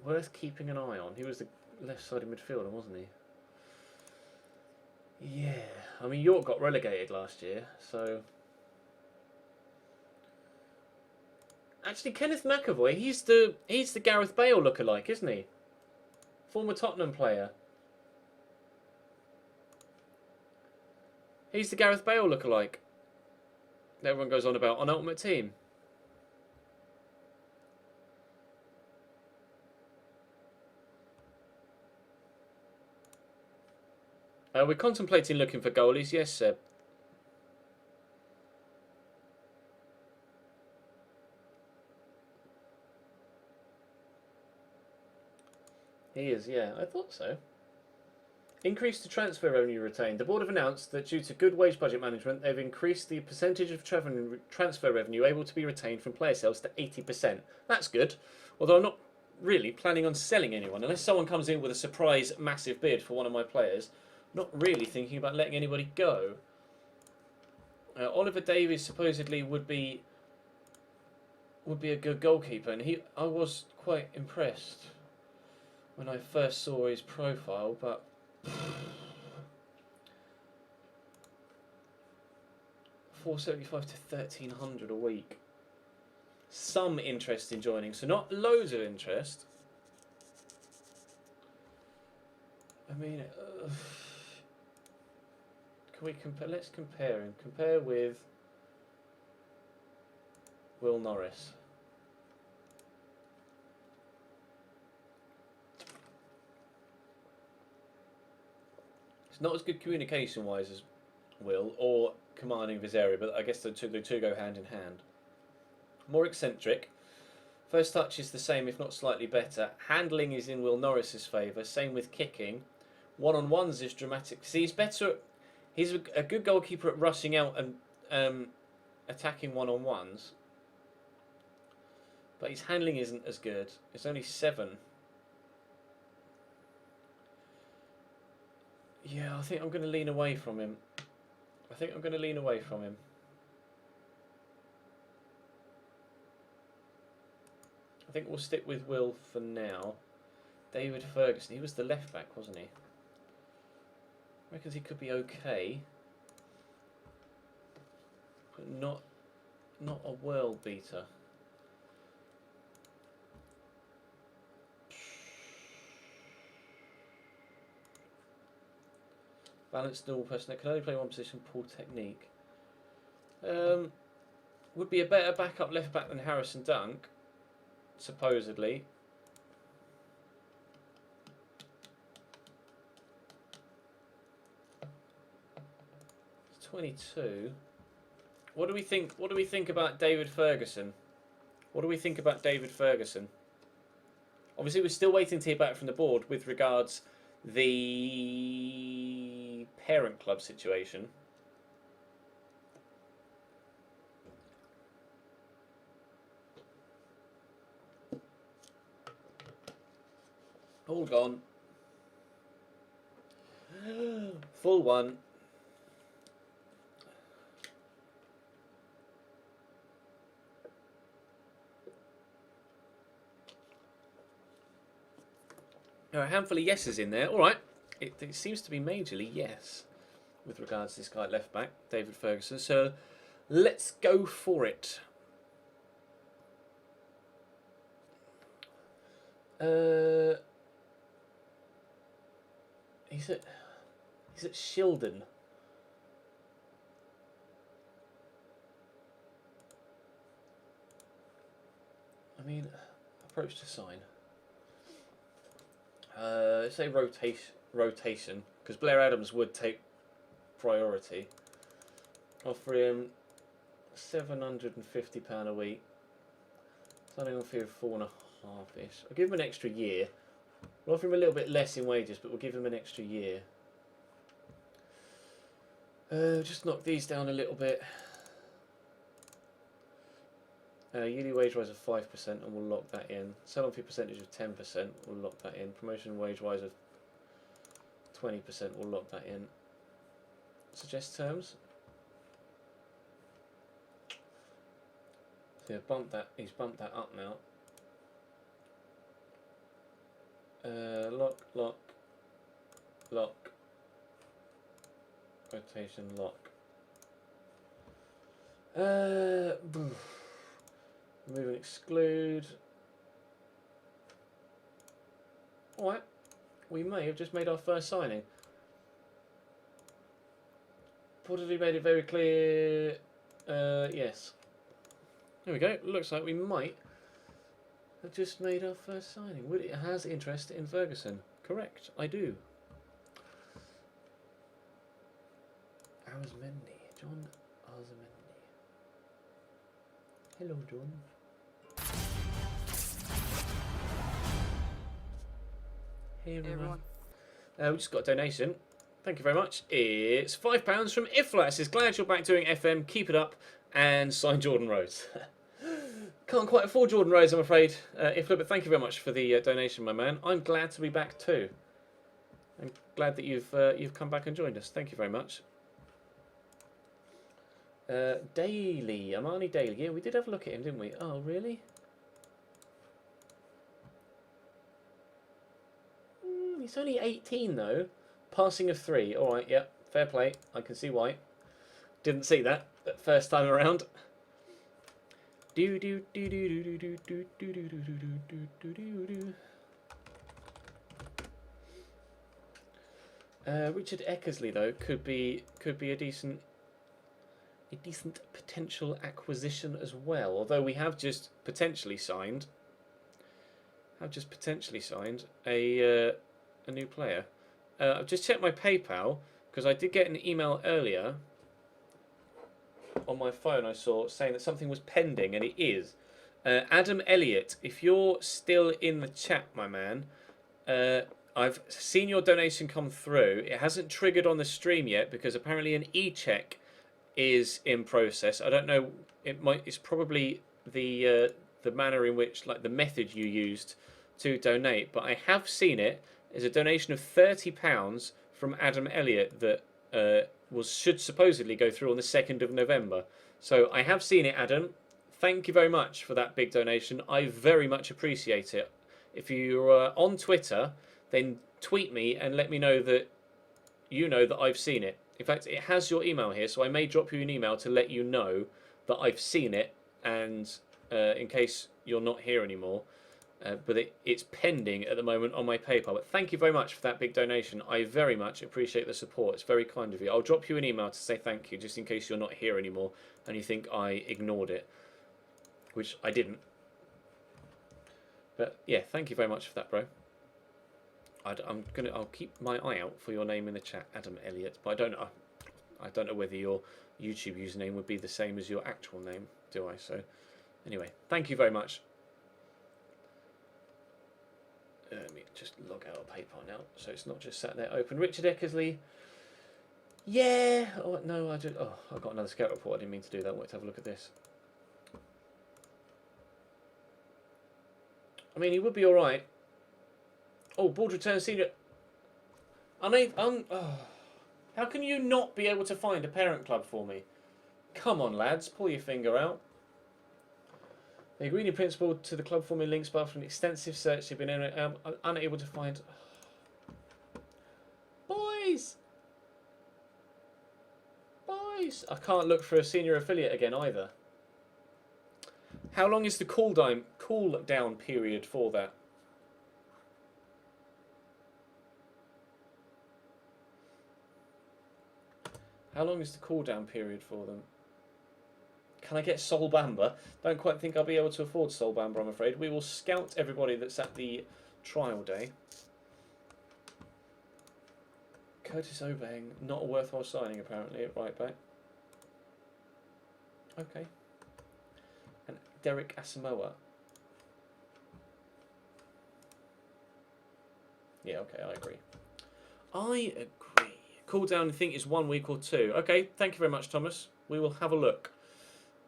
Worth keeping an eye on. He was the left-sided midfielder, wasn't he? Yeah. I mean, York got relegated last year, so... Actually, Kenneth McAvoy, he's the Gareth Bale lookalike, isn't he? Former Tottenham player. He's the Gareth Bale lookalike that everyone goes on about on Ultimate Team. We're contemplating looking for goalies, yes, Seb. He is, yeah, I thought so. Increase the transfer revenue retained. The board have announced that due to good wage budget management, they've increased the percentage of transfer revenue able to be retained from player sales to 80%. That's good, although I'm not really planning on selling anyone. Unless someone comes in with a surprise massive bid for one of my players, I'm not really thinking about letting anybody go. Oliver Davies supposedly would be a good goalkeeper, and I was quite impressed when I first saw his profile, but $475 to $1,300 a week. Some interest in joining, so not loads of interest. mean, can we compare? Let's compare him. Compare with Will Norris. It's not as good communication-wise as Will or commanding of his area, but I guess the two go hand in hand. More eccentric. First touch is the same, if not slightly better. Handling is in Will Norris's favour. Same with kicking. One-on-ones is dramatic. See, he's better. He's a good goalkeeper at rushing out and attacking one-on-ones. But his handling isn't as good. It's only 7. Yeah, I think I'm going to lean away from him. I think we'll stick with Will for now. David Ferguson, he was the left back, wasn't he? Reckons he could be okay, but not a world beater. Balanced normal person that can only play one position, poor technique. Would be a better backup left back than Harrison Dunk, supposedly. It's 22. What do we think? What do we think about David Ferguson? Obviously, we're still waiting to hear back from the board with regards the parent club situation. All gone. Full one. A handful of yeses in there. All right. It seems to be majorly yes with regards to this guy at left back, David Ferguson. So let's go for it. He's at Shildon. I mean, approach to sign. Say rotation, because Blair Adams would take priority. Offer him £750 a week. Signing on fee of 4.5-ish. I'll give him an extra year. We'll offer him a little bit less in wages, but we'll give him an extra year. Just knock these down a little bit. Yearly wage rise of 5%, and we'll lock that in. Sell-on fee percentage of 10%, we'll lock that in. Promotion wage rise of 20%, we'll lock that in. Suggest terms. So yeah, he's bumped that up now. Lock. Rotation, lock. Remove and exclude. Alright, we may have just made our first signing. Probably made it very clear. Yes. There we go. Looks like we might have just made our first signing. Would it has interest in Ferguson? Correct, I do. Arzamendi, John Arzamendi. Hello, John. Hey everyone. We just got a donation. Thank you very much. It's £5 from Ifla. It says, glad you're back doing FM. Keep it up. And sign Jordan Rhodes. Can't quite afford Jordan Rhodes, I'm afraid. Ifla, but thank you very much for the donation, my man. I'm glad to be back too. I'm glad that you've come back and joined us. Thank you very much. Daly. Amani Daly. Yeah, we did have a look at him, didn't we? Oh, really? He's only 18 though. Passing of 3. Alright, yeah. Fair play. I can see why. Didn't see that first time around. Richard Eckersley though could be a decent potential acquisition as well. Although we have just potentially signed a new player. I've just checked my PayPal because I did get an email earlier on my phone. I saw saying that something was pending, and it is. Adam Elliott, if you're still in the chat, my man, I've seen your donation come through. It hasn't triggered on the stream yet because apparently an e-check is in process. I don't know. It's probably the manner in which, like the method you used to donate. But I have seen it. It's a donation of £30 from Adam Elliott that should supposedly go through on the 2nd of November. So I have seen it, Adam. Thank you very much for that big donation. I very much appreciate it. If you're on Twitter, then tweet me and let me know that you know that I've seen it. In fact, it has your email here, so I may drop you an email to let you know that I've seen it, and in case you're not here anymore. But it's pending at the moment on my PayPal. But thank you very much for that big donation. I very much appreciate the support. It's very kind of you. I'll drop you an email to say thank you, just in case you're not here anymore and you think I ignored it, which I didn't. But yeah, thank you very much for that, bro. I'll keep my eye out for your name in the chat, Adam Elliott. But I don't know whether your YouTube username would be the same as your actual name, do I? So anyway, thank you very much. Let me just log out of PayPal now, so it's not just sat there open. Richard Eckersley. Yeah. Oh no, I got another scout report. I didn't mean to do that. Let's have a look at this. I mean, he would be all right. Oh, board return senior. How can you not be able to find a parent club for me? Come on, lads, pull your finger out. They agreed in principle to the club forming links, but after an extensive search, they've been unable to find. Boys, I can't look for a senior affiliate again either. How long is the cool down period for that? How long is the cool down period for them? Can I get Sol Bamba? Don't quite think I'll be able to afford Sol Bamba, I'm afraid. We will scout everybody that's at the trial day. Curtis Overhang, not a worthwhile signing apparently at right back. Okay. And Derek Asamoah. Yeah, okay, I agree. I agree. Cool down, I think, is 1 week or 2. Okay, thank you very much, Thomas. We will have a look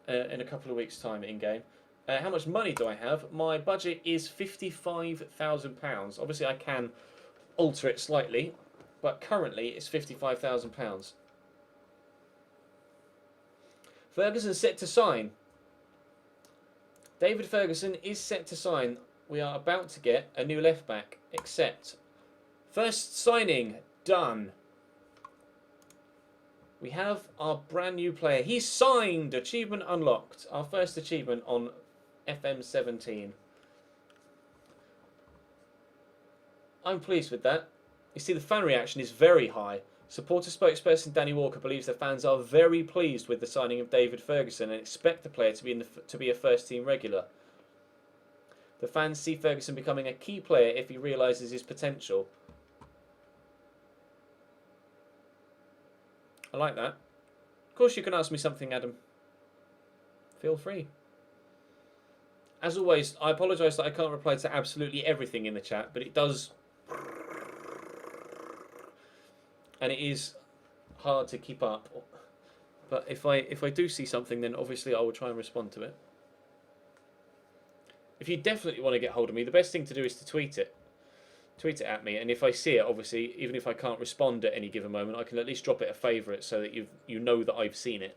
in a couple of weeks' time in game. How much money do I have? My budget is £55,000. Obviously, I can alter it slightly, but currently it's £55,000. Ferguson set to sign. David Ferguson is set to sign. We are about to get a new left back. Accept. First signing done. We have our brand new player. He's signed. Achievement unlocked. Our first achievement on FM17. I'm pleased with that. You see, the fan reaction is very high. Supporter spokesperson Danny Walker believes the fans are very pleased with the signing of David Ferguson and expect the player to be a first-team regular. The fans see Ferguson becoming a key player if he realises his potential. I like that. Of course you can ask me something, Adam. Feel free. As always, I apologise that I can't reply to absolutely everything in the chat, but it does... And it is hard to keep up. But if I do see something, then obviously I will try and respond to it. If you definitely want to get hold of me, the best thing to do is to tweet it. Tweet it at me, and if I see it, obviously, even if I can't respond at any given moment, I can at least drop it a favourite so that you know that I've seen it.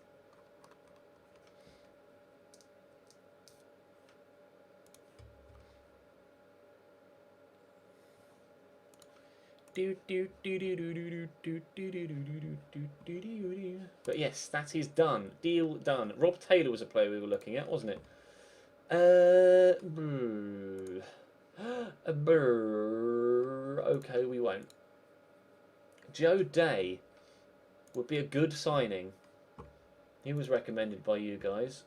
But yes, that is done. Deal done. Rob Taylor was a player we were looking at, wasn't it? Okay, we won't. Joe Day would be a good signing. He was recommended by you guys.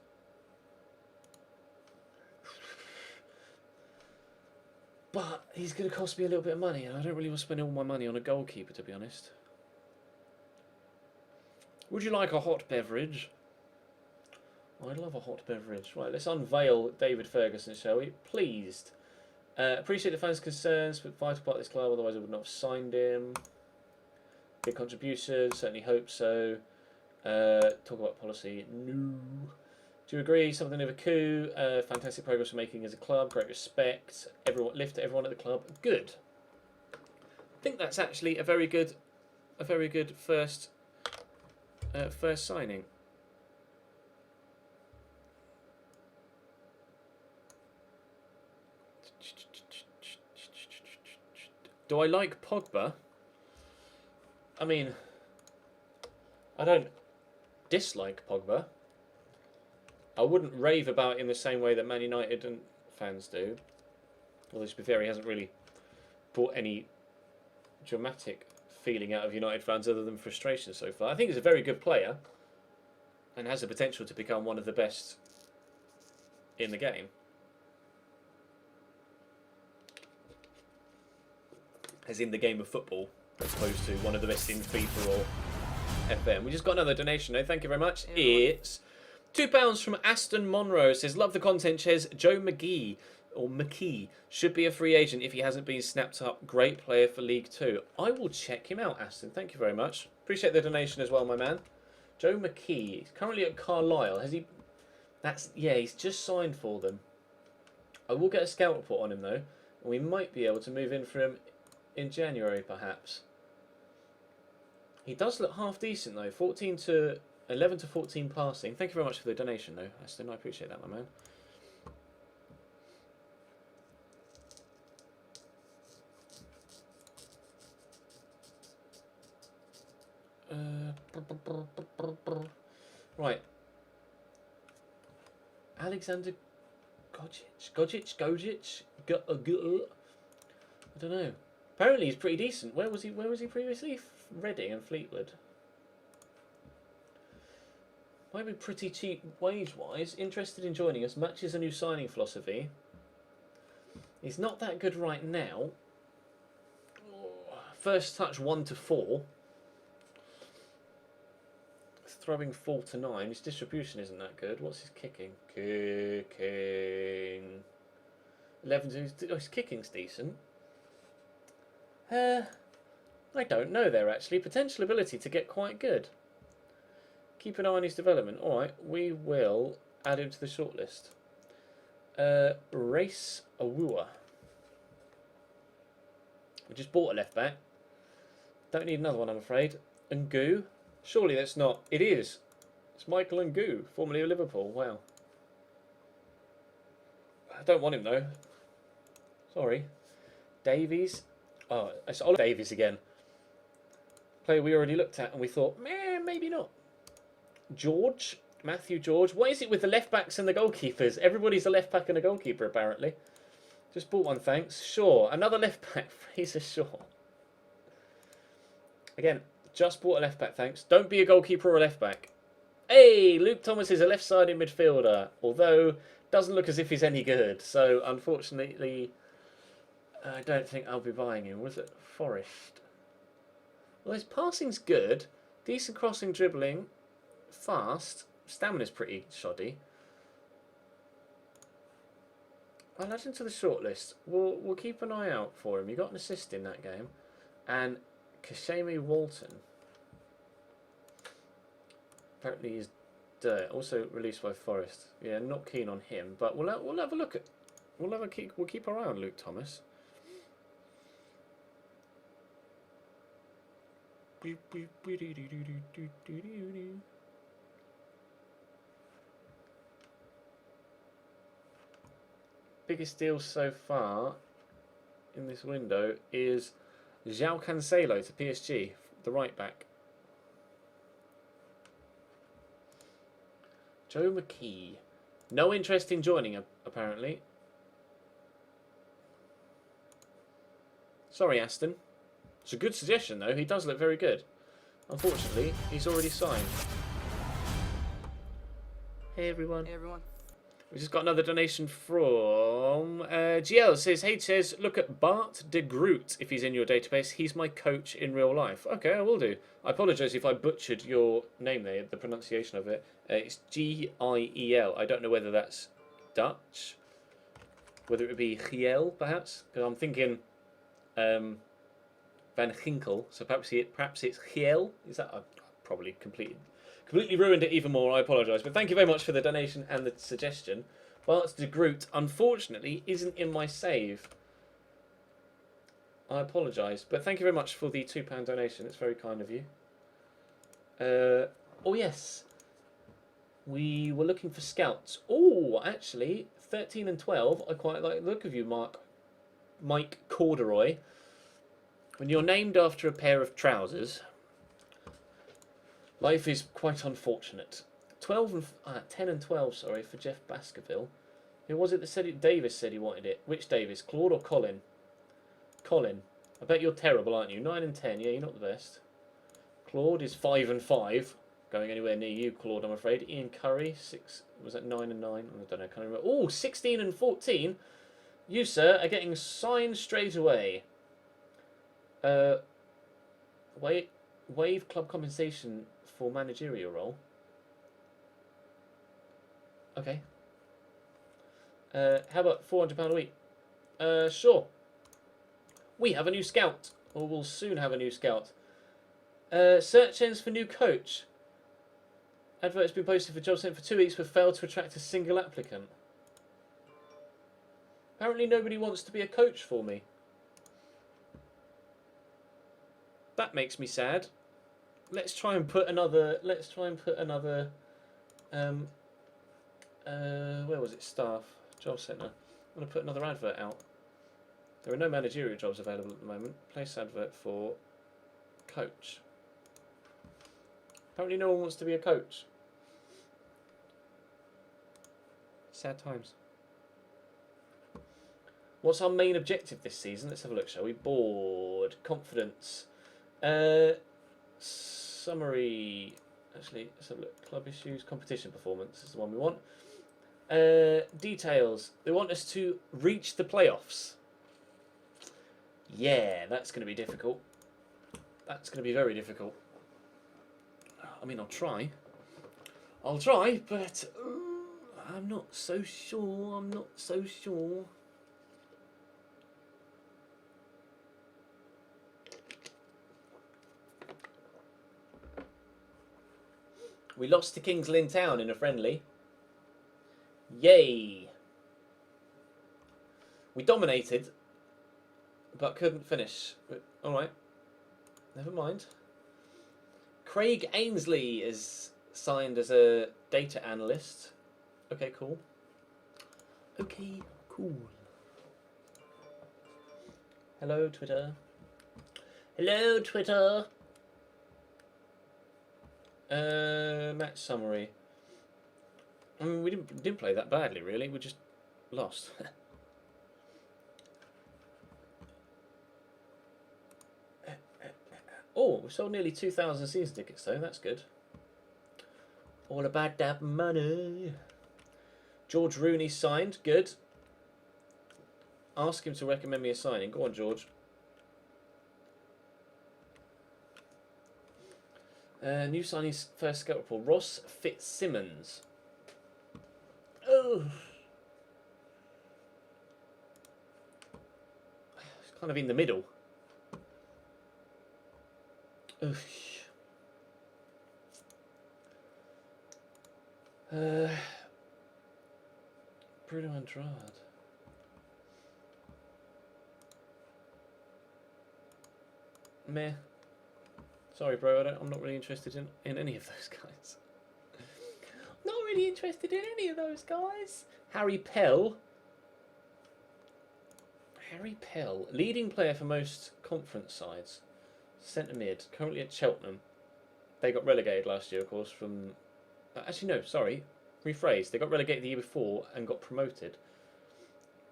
But he's going to cost me a little bit of money, and I don't really want to spend all my money on a goalkeeper, to be honest. Would you like a hot beverage? I'd love a hot beverage. Right, let's unveil David Ferguson, shall we? Pleased. Appreciate the fans' concerns, but vital part of this club, otherwise I would not have signed him. Big contribution, certainly hope so. Talk about policy. No. Do you agree? Something of a coup. Fantastic progress we're making as a club. Great respect. Lift everyone at the club. Good. I think that's actually a very good first signing. Do I like Pogba? I mean, I don't dislike Pogba. I wouldn't rave about him the same way that Man United and fans do. Although, to be fair, he hasn't really brought any dramatic feeling out of United fans other than frustration so far. I think he's a very good player and has the potential to become one of the best in the game. As in the game of football, as opposed to one of the best in FIFA or FM. We just got another donation, though. Thank you very much. It's £2 from Aston Monroe. It says, love the content, Ches. Joe McGee, or McKee, should be a free agent if he hasn't been snapped up. Great player for League Two. I will check him out, Aston. Thank you very much. Appreciate the donation as well, my man. Joe McKee. He's currently at Carlisle. Has he... Yeah, he's just signed for them. I will get a scout report on him, though. And we might be able to move in for him in January, perhaps. He does look half decent, though. 11 to 14 passing. Thank you very much for the donation, though, Aston. I appreciate that, my man. Right. Alexander Gojic? I don't know. Apparently he's pretty decent. Where was he previously? Reading and Fleetwood. Might be pretty cheap wage-wise. Interested in joining us. Matches a new signing philosophy. He's not that good right now. First touch 1 to 4. Throwing 4 to 9. His distribution isn't that good. What's his kicking? Kicking. 11 to... Oh, his kicking's decent. I don't know there, actually. Potential ability to get quite good. Keep an eye on his development. Alright, we will add him to the shortlist. Race Awua. We just bought a left back. Don't need another one, I'm afraid. Ngoo. Surely that's not... It is. It's Michael Ngoo, formerly of Liverpool. Wow. I don't want him, though. Sorry. Davies. Oh, it's Oliver Davies again. Player we already looked at and we thought, maybe not. George. Matthew George. What is it with the left backs and the goalkeepers? Everybody's a left back and a goalkeeper, apparently. Just bought one, thanks. Shaw. Another left back. Fraser Shaw. Again, just bought a left back, thanks. Don't be a goalkeeper or a left back. Hey, Luke Thomas is a left-sided midfielder, although doesn't look as if he's any good. So, unfortunately, I don't think I'll be buying him. Was it Forest? Well, his passing's good. Decent crossing, dribbling. Fast. Stamina's pretty shoddy. I'll add him to the shortlist. We'll keep an eye out for him. He got an assist in that game. And Kashemi Walton. Apparently he's dirt. Also released by Forest. Yeah, not keen on him. But we'll have a look at... We'll keep our eye on Luke Thomas. Biggest deal so far in this window is João Cancelo to PSG, the right back. Joe McKee. No interest in joining, apparently. Sorry, Aston. It's a good suggestion, though. He does look very good. Unfortunately, he's already signed. Hey, everyone. Hey everyone. We just got another donation from GL. Says, hey, says, look at Bart de Groot if he's in your database. He's my coach in real life. Okay, I will do. I apologise if I butchered your name there, the pronunciation of it. It's Giel. I don't know whether that's Dutch, whether it would be Giel, perhaps, because I'm thinking Van Ginkel. So perhaps it's Giel. Is that? I probably completely ruined it even more. I apologise, but thank you very much for the donation and the suggestion. Bart de Groot, unfortunately, isn't in my save. I apologise, but thank you very much for the £2 donation. It's very kind of you. Oh yes, we were looking for scouts. Oh, actually, 13 and 12. I quite like the look of you, Mike Corduroy. When you're named after a pair of trousers, life is quite unfortunate. 10 and 12, sorry, for Jeff Baskerville. Who was it that said it? Davis said he wanted it. Which Davis? Claude or Colin? Colin. I bet you're terrible, aren't you? 9 and 10. Yeah, you're not the best. Claude is 5 and 5. Going anywhere near you, Claude, I'm afraid. Ian Curry, 6. Was that 9 and 9? I don't know. I can't remember. Oh, 16 and 14. You, sir, are getting signed straight away. Waive club compensation for managerial role. Okay. How about £400 a week? Sure. We have a new scout, or we'll soon have a new scout. Search ends for new coach. Advert has been posted for job sent for 2 weeks but failed to attract a single applicant. Apparently nobody wants to be a coach for me. That makes me sad. Let's try and put another. Where was it? Staff job centre. I'm going to put another advert out. There are no managerial jobs available at the moment. Place advert for coach. Apparently no one wants to be a coach. Sad times. What's our main objective this season? Let's have a look, shall we? Board. Confidence. Summary. Actually, let's have a look. Club issues. Competition performance is the one we want. Details. They want us to reach the playoffs. Yeah, that's going to be difficult. That's going to be very difficult. I mean, I'll try. I'll try, but I'm not so sure. I'm not so sure. We lost to Kings Lynn Town in a friendly. Yay! We dominated, but couldn't finish. Alright. Never mind. Craig Ainsley is signed as a data analyst. Okay, cool. Okay, cool. Hello, Twitter. Hello, Twitter. Match summary. I mean, we didn't play that badly, really. We just lost. Oh, we sold nearly 2,000 season tickets, though. That's good. All about that money. George Rooney signed. Good. Ask him to recommend me a signing. Go on, George. New signees first scout report. Ross Fitzsimmons. Oh. It's kind of in the middle. Oof. Bruno Andrade. Meh. Sorry, bro. I'm not really interested in any of those guys. Not really interested in any of those guys. Harry Pell. Harry Pell, leading player for most conference sides. Centre mid, currently at Cheltenham. They got relegated last year, of course, from... Actually, no, sorry. Rephrase. They got relegated the year before and got promoted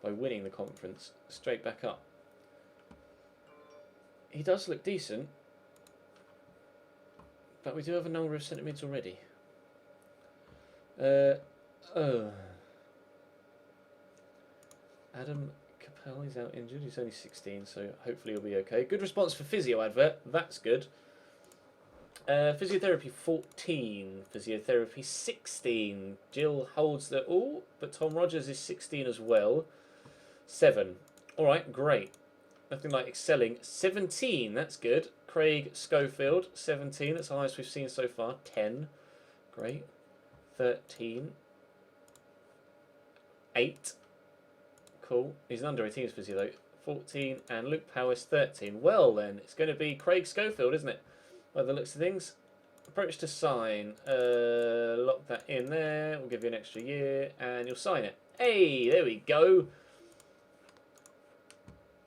by winning the conference straight back up. He does look decent, but we do have a number of centre mids already. Oh. Adam Capel is out injured. He's only 16, so hopefully he'll be okay. Good response for physio advert. That's good. Physiotherapy 14. Physiotherapy 16. Jill holds the... Oh, but Tom Rogers is 16 as well. 7. Alright, great. Nothing like excelling. 17. That's good. Craig Schofield, 17. That's the highest we've seen so far. 10. Great. 13. 8. Cool. He's an under 18s physio though. 14. And Luke Powers, 13. Well then, it's going to be Craig Schofield, isn't it? By the looks of things. Approach to sign. Lock that in there. We'll give you an extra year. And you'll sign it. Hey, there we go.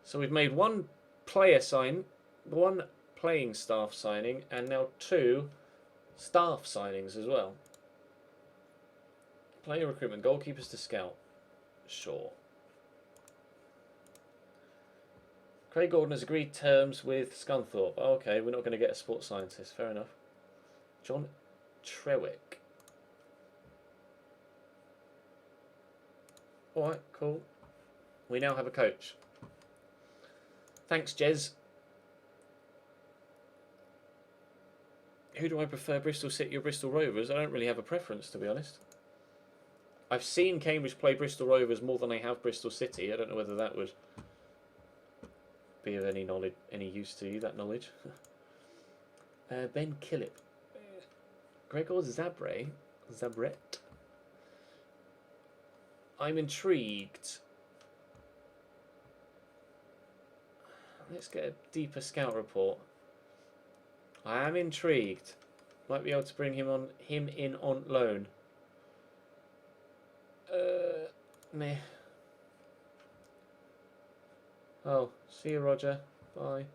So we've made one player sign, one playing staff signing, and now 2 staff signings as well. Player recruitment. Goalkeepers to scout. Sure. Craig Gordon has agreed terms with Scunthorpe. Oh, okay, we're not going to get a sports scientist. Fair enough. John Trewick. Alright, cool. We now have a coach. Thanks, Jez. Who do I prefer, Bristol City or Bristol Rovers? I don't really have a preference, to be honest. I've seen Cambridge play Bristol Rovers more than I have Bristol City. I don't know whether that would be of any knowledge, any use to you, that knowledge. Ben Killip. Gregor Zabret. I'm intrigued. Let's get a deeper scout report. I am intrigued. Might be able to bring him in on loan. Meh. Oh, see you, Roger. Bye.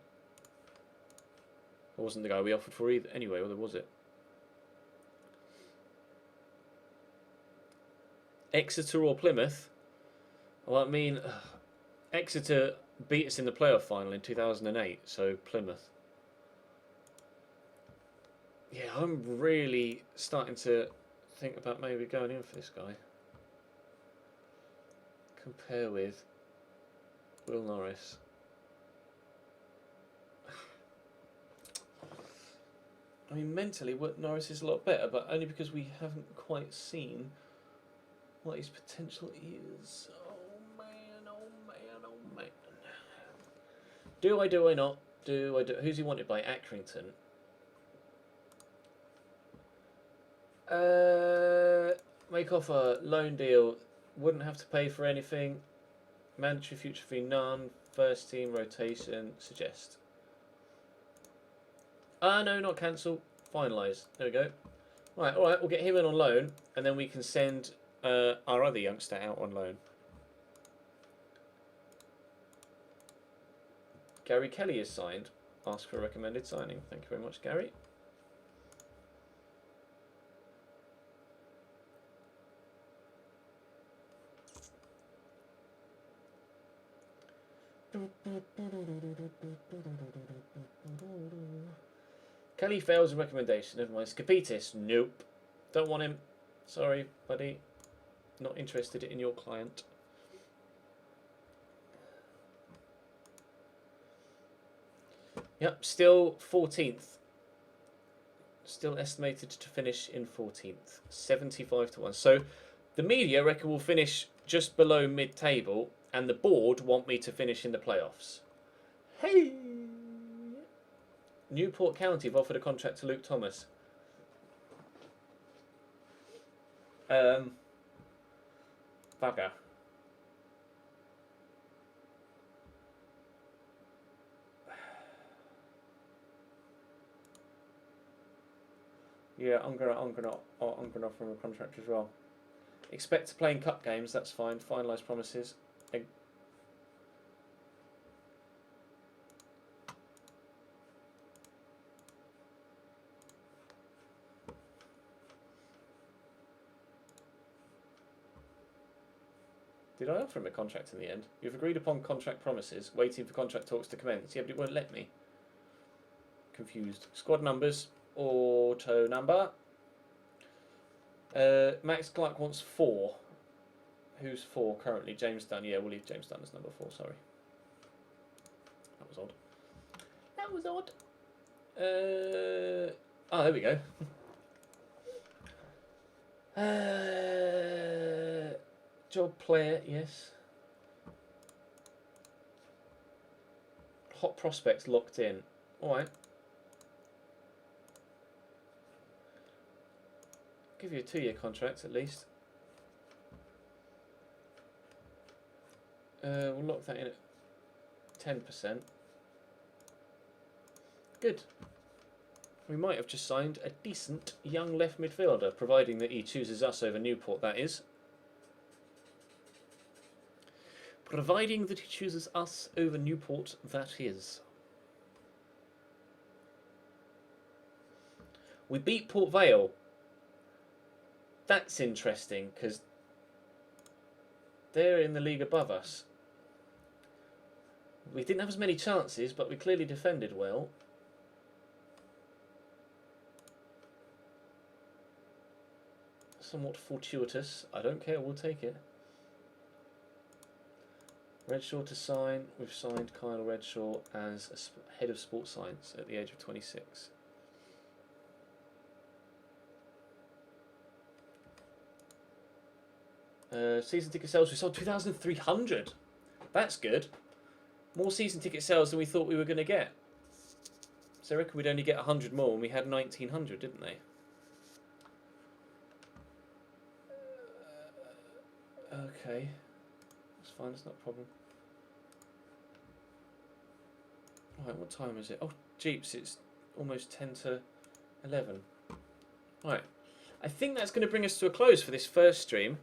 That wasn't the guy we offered for either. Anyway, or was it? Exeter or Plymouth? Well, I mean, Exeter beat us in the playoff final in 2008, so Plymouth. Yeah, I'm really starting to think about maybe going in for this guy. Compare with Will Norris. I mean, mentally, Norris is a lot better, but only because we haven't quite seen what his potential is. Oh man, oh man, oh man. Do I not? Do I do? Who's he wanted by? Accrington. Make offer, loan deal. Wouldn't have to pay for anything. Mandatory future fee none. First team rotation. Suggest. No, not cancel. Finalise. There we go. Right, alright, we'll get him in on loan, and then we can send our other youngster out on loan. Gary Kelly is signed. Ask for a recommended signing. Thank you very much, Gary. Kelly fails a recommendation. Never mind. Skapitis. Nope. Don't want him. Sorry, buddy. Not interested in your client. Yep, still 14th. Still estimated to finish in 14th. 75 to 1. So the media reckon we'll finish just below mid-table, and the board want me to finish in the playoffs. Hey! Newport County have offered a contract to Luke Thomas. Bugger. Yeah, I'm gonna offer him a contract as well. Expect to play in cup games. That's fine. Finalise promises. Did I offer him a contract in the end? You've agreed upon contract promises, waiting for contract talks to commence. Yeah, but it won't let me. confused. Squad numbers. Auto number. Max Clark wants 4. Who's 4 currently? James Dunn. Yeah, we'll leave James Dunn as number 4. Sorry. That was odd. That was odd. Oh, there we go. Job player, yes. Hot prospects locked in. Alright. Give you a 2-year contract at least. We'll lock that in at 10%. Good. We might have just signed a decent young left midfielder, providing that he chooses us over Newport, that is. Providing that he chooses us over Newport, that is. We beat Port Vale. That's interesting, because they're in the league above us. We didn't have as many chances, but we clearly defended well. Somewhat fortuitous. I don't care, we'll take it. Redshaw to sign. We've signed Kyle Redshaw as a head of sports science at the age of 26. Season ticket sales, we sold 2,300. That's good. More season ticket sales than we thought we were going to get. So I reckon we'd only get 100 more, and we had 1,900, didn't they? Okay. That's fine, it's not a problem. Right, what time is it? Oh, jeeps, it's almost 10 to 11. Right. I think that's going to bring us to a close for this first stream.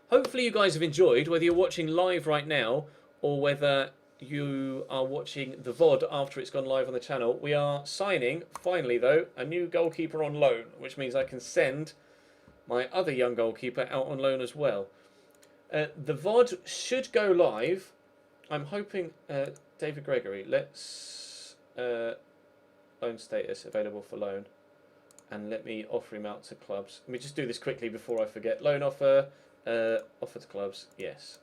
Hopefully you guys have enjoyed, whether you're watching live right now or whether you are watching the VOD after it's gone live on the channel. We are signing, finally though, a new goalkeeper on loan, which means I can send my other young goalkeeper out on loan as well. The VOD should go live. I'm hoping, David Gregory, let's loan status available for loan. And let me offer him out to clubs. Let me just do this quickly before I forget. Loan offer, offer to clubs, yes.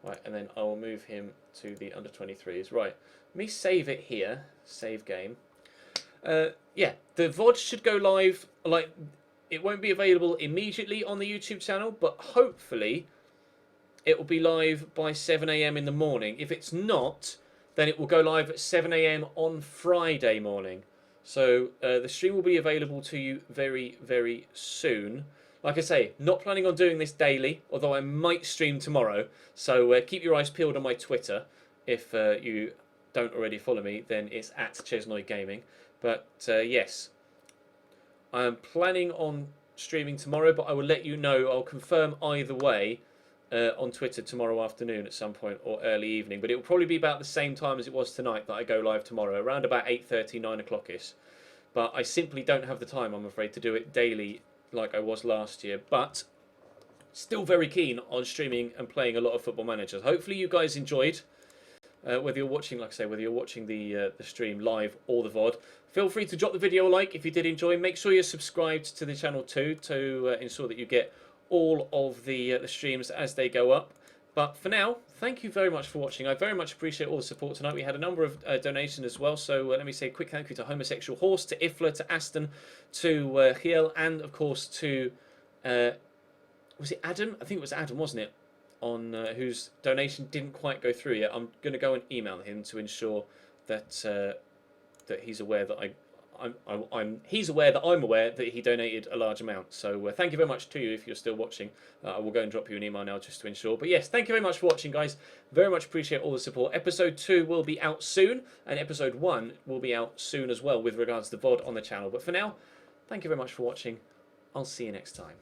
Right, and then I will move him to the under-23s. Right, let me save it here. Save game. Yeah, the VOD should go live. Like, it won't be available immediately on the YouTube channel, but hopefully it will be live by 7 AM in the morning. If it's not, then it will go live at 7 AM on Friday morning. So the stream will be available to you very, very soon. Like I say, not planning on doing this daily, although I might stream tomorrow. So keep your eyes peeled on my Twitter. If you don't already follow me, then it's at Chesnoy Gaming. But yes, I am planning on streaming tomorrow, but I will let you know. I'll confirm either way on Twitter tomorrow afternoon at some point or early evening. But it will probably be about the same time as it was tonight that I go live tomorrow, around about 8:30, 9 o'clock-ish. But I simply don't have the time, I'm afraid, to do it daily like I was last year. But still very keen on streaming and playing a lot of Football Manager. Hopefully you guys enjoyed. Whether you're watching, like I say, whether you're watching the stream live or the VOD, feel free to drop the video a like if you did enjoy. Make sure you're subscribed to the channel too to ensure that you get all of the streams as they go up. But for now, thank you very much for watching. I very much appreciate all the support tonight. We had a number of donations as well. So let me say a quick thank you to Homosexual Horse, to Ifla, to Aston, to Giel, and of course to, was it Adam? I think it was Adam, wasn't it? On whose donation didn't quite go through yet. I'm going to go and email him to ensure that that he's aware that he's aware that I'm aware that he donated a large amount. So thank you very much to you if you're still watching. I will go and drop you an email now just to ensure. But yes, thank you very much for watching, guys. Very much appreciate all the support. Episode 2 will be out soon, and Episode 1 will be out soon as well with regards to the VOD on the channel. But for now, thank you very much for watching. I'll see you next time.